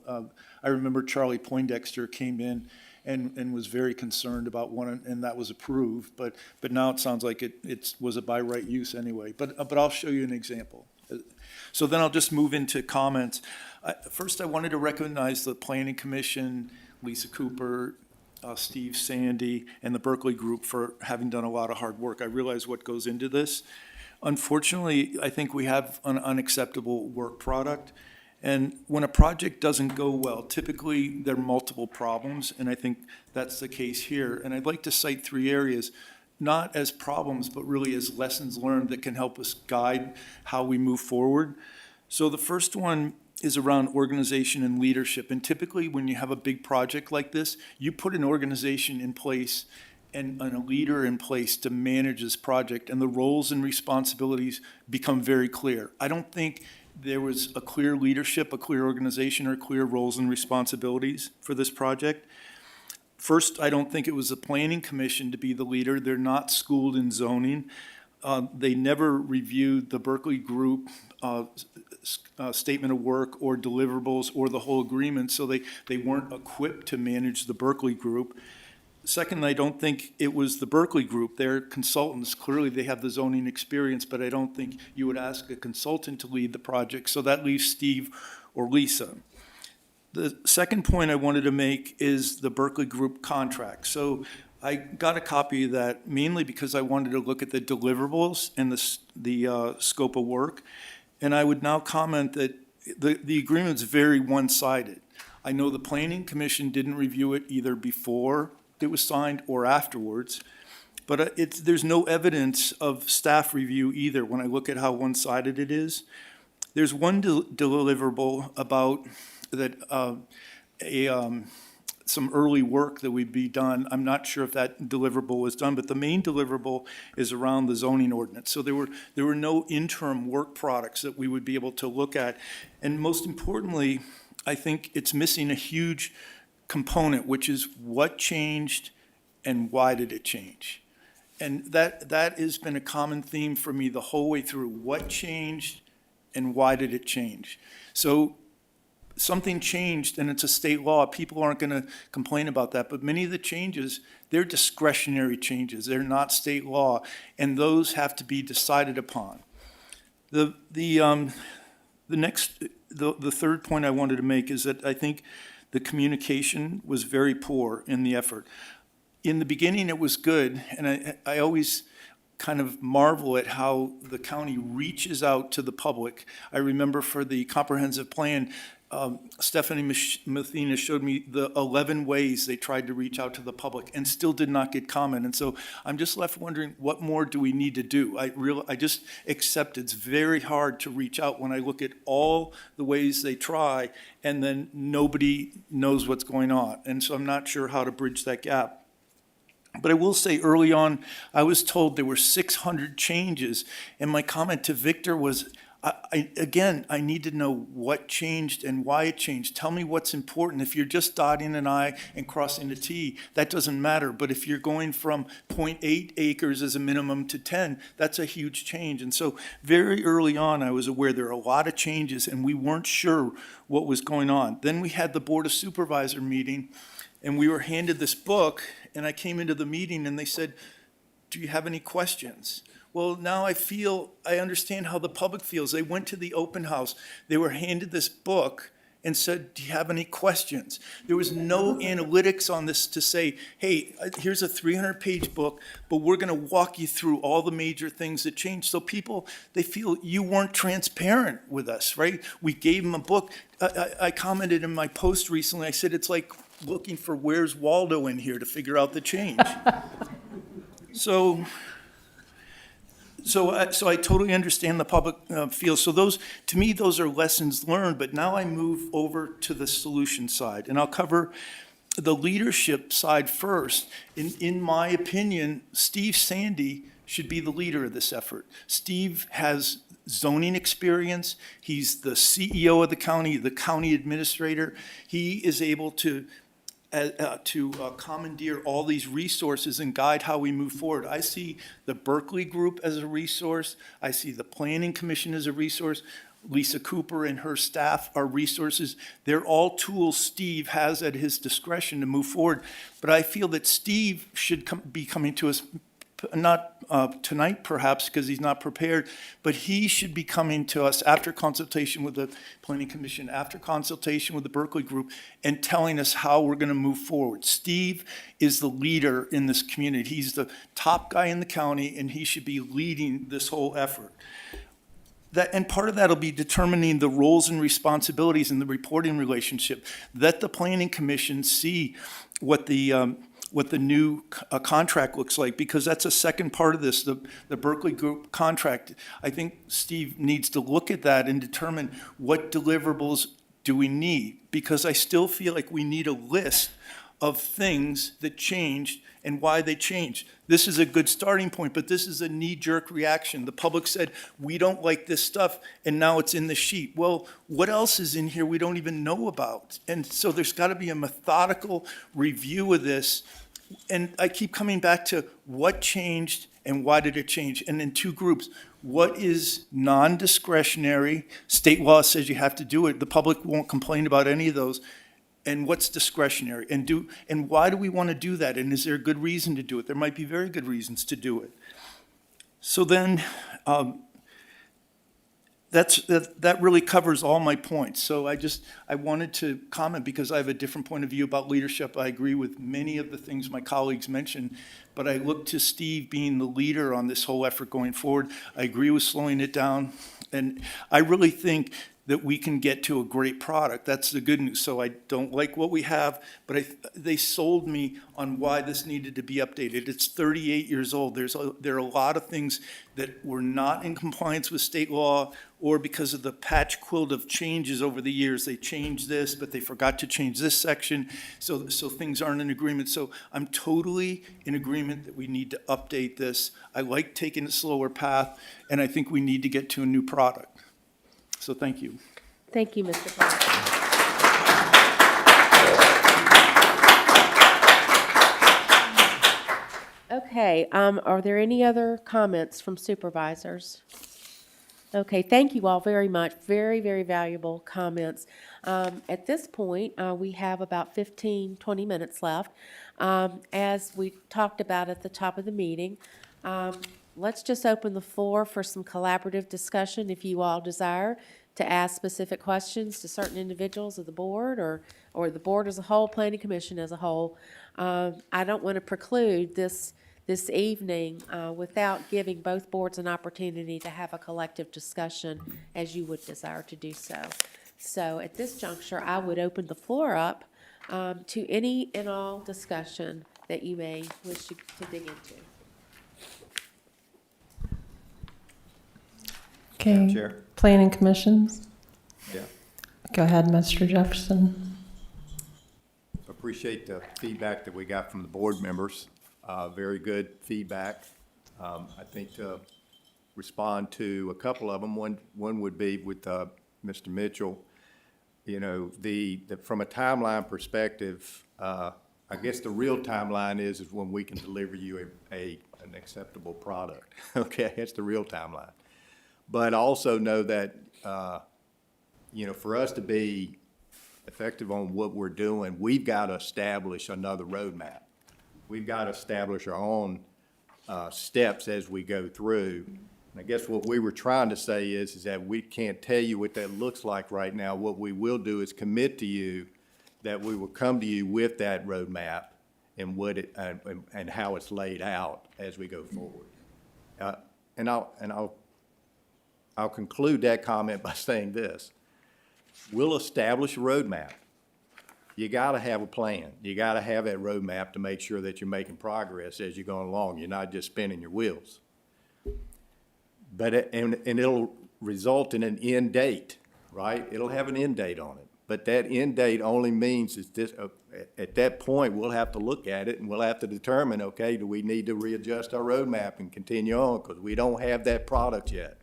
I remember Charlie Poindexter came in and was very concerned about one, and that was approved, but now it sounds like it was a by right use anyway. But I'll show you an example. So then I'll just move into comments. First, I wanted to recognize the Planning Commission, Lisa Cooper, Steve Sandy, and the Berkeley Group for having done a lot of hard work. I realize what goes into this. Unfortunately, I think we have an unacceptable work product. And when a project doesn't go well, typically there are multiple problems, and I think that's the case here. And I'd like to cite 3 areas, not as problems, but really as lessons learned that can help us guide how we move forward. So the first one is around organization and leadership. And typically when you have a big project like this, you put an organization in place and a leader in place to manage this project, and the roles and responsibilities become very clear. I don't think there was a clear leadership, a clear organization, or clear roles and responsibilities for this project. First, I don't think it was the Planning Commission to be the leader. They're not schooled in zoning. They never reviewed the Berkeley Group statement of work or deliverables or the whole agreement, so they weren't equipped to manage the Berkeley Group. Second, I don't think it was the Berkeley Group. They're consultants. Clearly, they have the zoning experience, but I don't think you would ask a consultant to lead the project, so that leaves Steve or Lisa. The second point I wanted to make is the Berkeley Group contract. So I got a copy of that mainly because I wanted to look at the deliverables and the scope of work. And I would now comment that the agreement's very one-sided. I know the Planning Commission didn't review it either before it was signed or afterwards, but there's no evidence of staff review either when I look at how one-sided it is. There's one deliverable about that some early work that would be done. I'm not sure if that deliverable was done, but the main deliverable is around the zoning ordinance. So there were no interim work products that we would be able to look at. And most importantly, I think it's missing a huge component, which is what changed and why did it change? And that has been a common theme for me the whole way through. What changed and why did it change? So something changed and it's a state law. People aren't going to complain about that, but many of the changes, they're discretionary changes. They're not state law, and those have to be decided upon. The third point I wanted to make is that I think the communication was very poor in the effort. In the beginning, it was good, and I always kind of marvel at how the county reaches out to the public. I remember for the comprehensive plan, Stephanie Mathina showed me the 11 ways they tried to reach out to the public and still did not get comment. And so I'm just left wondering, what more do we need to do? I just accept it's very hard to reach out when I look at all the ways they try and then nobody knows what's going on. And so I'm not sure how to bridge that gap. But I will say early on, I was told there were 600 changes, and my comment to Victor was, I need to know what changed and why it changed. Tell me what's important. If you're just dotting an I and crossing a T, that doesn't matter. But if you're going from 0.8 acres as a minimum to 10, that's a huge change. And so very early on, I was aware there are a lot of changes, and we weren't sure what was going on. Then we had the Board of Supervisors meeting, and we were handed this book, and I came into the meeting, and they said, "Do you have any questions?" Well, now I understand how the public feels. They went to the open house. They were handed this book and said, "Do you have any questions?" There was no analytics on this to say, hey, here's a 300-page book, but we're going to walk you through all the major things that changed. So people, they feel you weren't transparent with us, right? We gave them a book. I commented in my post recently, I said, it's like looking for Where's Waldo in here to figure out the change. So I totally understand the public feel. So to me, those are lessons learned. But now I move over to the solution side, and I'll cover the leadership side first. In my opinion, Steve Sandy should be the leader of this effort. Steve has zoning experience. He's the CEO of the county administrator. He is able to to commandeer all these resources and guide how we move forward. I see the Berkeley Group as a resource. I see the Planning Commission as a resource. Lisa Cooper and her staff are resources. They're all tools Steve has at his discretion to move forward. But I feel that Steve should be coming to us, not tonight perhaps because he's not prepared, but he should be coming to us after consultation with the Planning Commission, after consultation with the Berkeley Group, and telling us how we're going to move forward. Steve is the leader in this community. He's the top guy in the county, and he should be leading this whole effort. And part of that will be determining the roles and responsibilities in the reporting relationship. Let the Planning Commission see what the new contract looks like, because that's a second part of this, the Berkeley Group contract. I think Steve needs to look at that and determine what deliverables do we need, because I still feel like we need a list of things that changed and why they changed. This is a good starting point, but this is a knee-jerk reaction. The public said, we don't like this stuff, and now it's in the sheet. Well, what else is in here we don't even know about? And so there's got to be a methodical review of this. And I keep coming back to what changed and why did it change? And in two groups, what is non-discretionary? State law says you have to do it. The public won't complain about any of those. And what's discretionary? And why do we want to do that? And is there a good reason to do it? There might be very good reasons to do it. So then, that really covers all my points. So I wanted to comment because I have a different point of view about leadership. I agree with many of the things my colleagues mentioned, but I look to Steve being the leader on this whole effort going forward. I agree with slowing it down. And I really think that we can get to a great product. That's the good news. So I don't like what we have, but they sold me on why this needed to be updated. It's 38 years old. There are a lot of things that were not in compliance with state law, or because of the patch quilt of changes over the years. They changed this, but they forgot to change this section, so things aren't in agreement. So I'm totally in agreement that we need to update this. I like taking a slower path, and I think we need to get to a new product. So thank you. Thank you, Mr. Parker. Okay, are there any other comments from supervisors? Okay, thank you all very much. Very, very valuable comments. At this point, we have about 15, 20 minutes left. As we talked about at the top of the meeting, let's just open the floor for some collaborative discussion if you all desire to ask specific questions to certain individuals of the board or the board as a whole, planning commission as a whole. I don't want to preclude this evening without giving both boards an opportunity to have a collective discussion as you would desire to do so. So at this juncture, I would open the floor up to any and all discussion that you may wish to dig into. Okay, Chair. Planning Commissions. Yeah. Go ahead, Mr. Jefferson. Appreciate the feedback that we got from the board members. Very good feedback. I think to respond to a couple of them, one would be with Mr. Mitchell. You know, from a timeline perspective, I guess the real timeline is when we can deliver you an acceptable product. Okay, that's the real timeline. But also know that, you know, for us to be effective on what we're doing, we've got to establish another roadmap. We've got to establish our own steps as we go through. And I guess what we were trying to say is that we can't tell you what that looks like right now. What we will do is commit to you that we will come to you with that roadmap and what it and how it's laid out as we go forward. And I'll conclude that comment by saying this. We'll establish a roadmap. You got to have a plan. You got to have that roadmap to make sure that you're making progress as you're going along. You're not just spinning your wheels. But and it'll result in an end date, right? It'll have an end date on it. But that end date only means is this. At that point, we'll have to look at it and we'll have to determine, okay, do we need to readjust our roadmap and continue on because we don't have that product yet.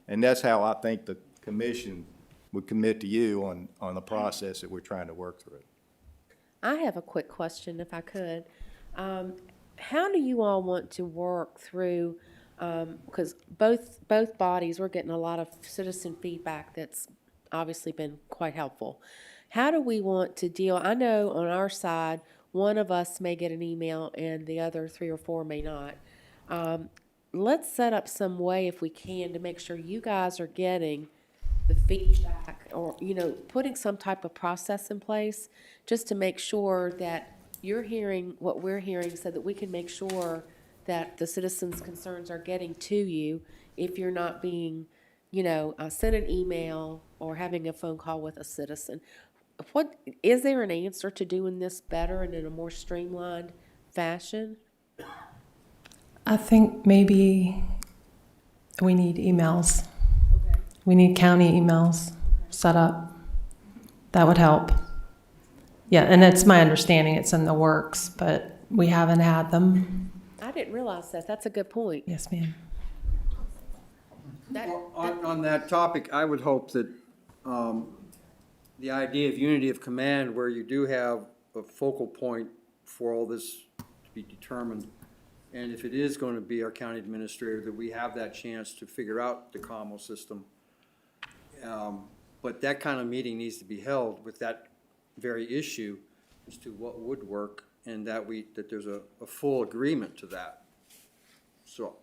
And that's how I think the commission would commit to you on the process that we're trying to work through. I have a quick question, if I could. How do you all want to work through, because both bodies, we're getting a lot of citizen feedback that's obviously been quite helpful. How do we want to deal, I know on our side, one of us may get an email and the other 3 or 4 may not. Let's set up some way, if we can, to make sure you guys are getting the feedback, or, putting some type of process in place just to make sure that you're hearing what we're hearing, so that we can make sure that the citizens' concerns are getting to you if you're not being, sent an email or having a phone call with a citizen. What, is there an answer to doing this better and in a more streamlined fashion? I think maybe we need emails. We need county emails set up. That would help. Yeah, and it's my understanding it's in the works, but we haven't had them. I didn't realize that. That's a good point. Yes, ma'am. On that topic, I would hope that the idea of unity of command, where you do have a focal point for all this to be determined, and if it is going to be our county administrator, that we have that chance to figure out the commo system. But that kind of meeting needs to be held with that very issue as to what would work, and that there's a full agreement to that. So,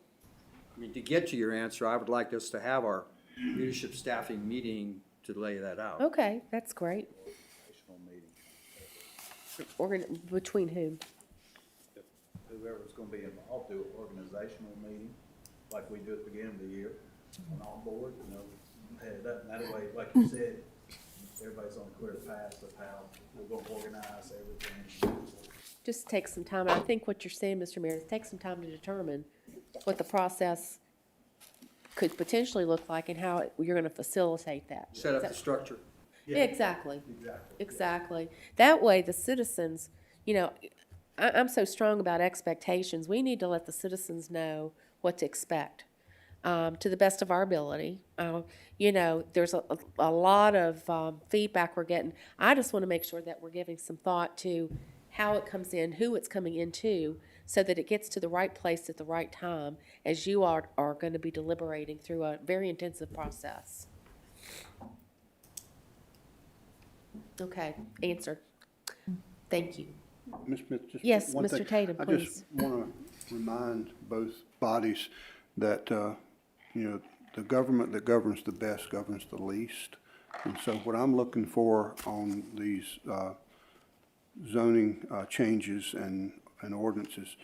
I mean, to get to your answer, I would like us to have our leadership staffing meeting to lay that out. Okay, that's great. Between whom? Whoever's gonna be involved, do an organizational meeting, like we do at the beginning of the year, on all boards, head it up, and that way, like you said, everybody's on a clear path of how we're gonna organize everything. Just take some time. I think what you're saying, Mr. Mayor, is take some time to determine what the process could potentially look like and how you're going to facilitate that. Set up the structure. Yeah, exactly. Exactly. That way, the citizens, I'm so strong about expectations. We need to let the citizens know what to expect, to the best of our ability. There's a lot of feedback we're getting. I just want to make sure that we're giving some thought to how it comes in, who it's coming into, so that it gets to the right place at the right time, as you are going to be deliberating through a very intensive process. Okay, answered. Thank you. Ms. Smith, just Yes, one Mr. thing. Tatum, I please. just want to remind both bodies that, the government that governs the best governs the least. And so what I'm looking for on these zoning changes and ordinances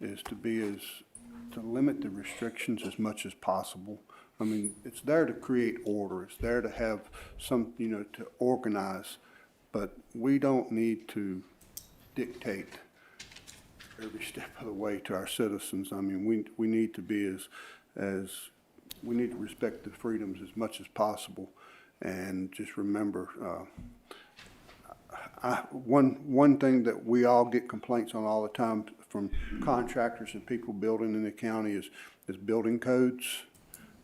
is to limit the restrictions as much as possible. I mean, it's there to create order. It's there to have some, to organize, but we don't need to dictate every step of the way to our citizens. I mean, we need to be we need to respect the freedoms as much as possible, and just remember, one thing that we all get complaints on all the time from contractors and people building in the county is building codes.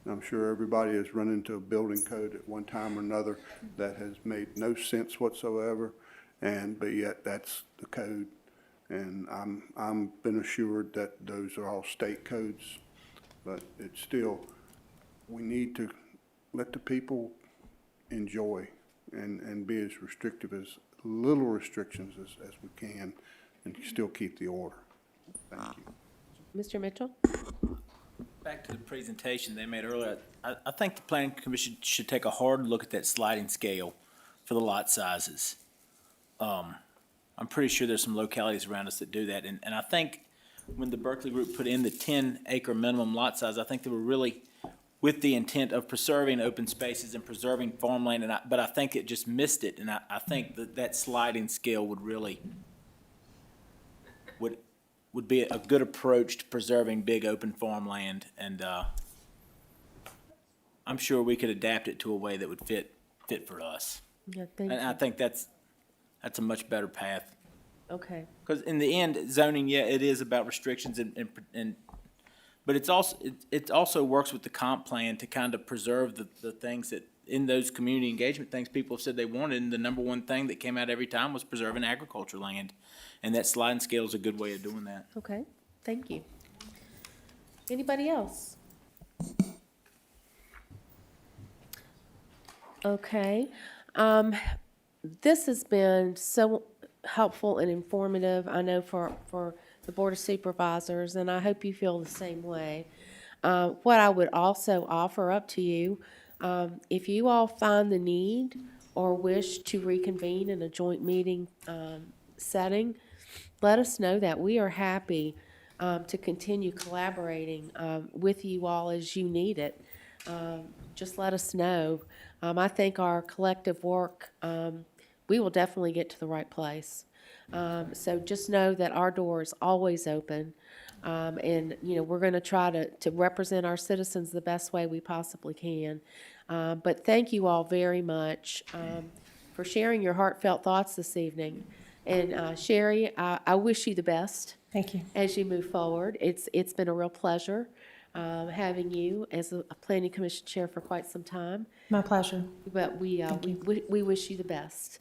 I'm sure everybody has run into a building code at one time or another that has made no sense whatsoever, but yet that's the code. And I'm been assured that those are all state codes, but it's still, we need to let the people enjoy and be as restrictive, as little restrictions as we can, and still keep the order. Thank you. Mr. Mitchell? Back to the presentation they made earlier, I think the planning commission should take a hard look at that sliding scale for the lot sizes. I'm pretty sure there's some localities around us that do that, and I think when the Berkeley group put in the 10-acre minimum lot size, I think they were really with the intent of preserving open spaces and preserving farmland, but I think it just missed it, and I think that sliding scale would really would be a good approach to preserving big open farmland, and I'm sure we could adapt it to a way that would fit for us. Yeah, And I think that's a much better path. Okay. Because in the end, zoning, yeah, it is about restrictions but it also works with the comp plan to kind of preserve the things that in those community engagement things people have said they wanted, and the number one thing that came out every time was preserving agriculture land. And that sliding scale is a good way of doing that. Okay, thank you. Anybody else? Okay, this has been so helpful and informative, I know, for the Board of Supervisors, and I hope you feel the same way. What I would also offer up to you, if you all find the need or wish to reconvene in a joint meeting setting, let us know that. We are happy to continue collaborating with you all as you need it. Just let us know. I think our collective work, we will definitely get to the right place. So just know that our door is always open. And, you know, we're going to try to represent our citizens the best way we possibly can. But thank you all very much for sharing your heartfelt thoughts this evening. And Sherry, I wish you the best. Thank you. As you move forward. It's been a real pleasure having you as a planning commission chair for quite some time. My pleasure. But we wish you the best.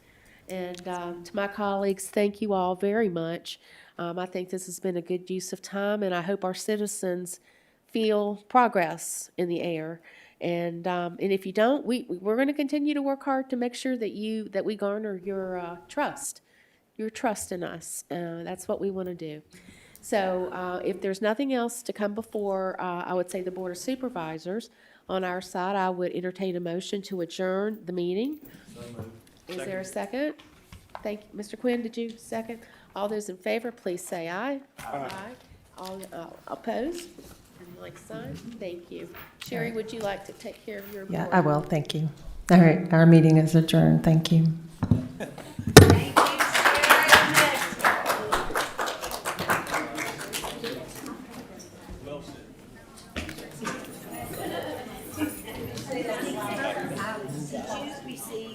And to my colleagues, thank you all very much. I think this has been a good use of time, and I hope our citizens feel progress in the air. And if you don't, we're going to continue to work hard to make sure that we garner your trust in us. That's what we want to do. So if there's nothing else to come before, I would say the Board of Supervisors, on our side, I would entertain a motion to adjourn the meeting. Is there a second? Thank you. Mr. Quinn, did you second? All those in favor, please say aye. Aye. All opposed? Like sign? Thank you. Sherry, would you like to take care of your board? Yeah, I will. Thank you. All right, our meeting is adjourned. Thank you.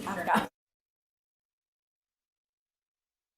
I've got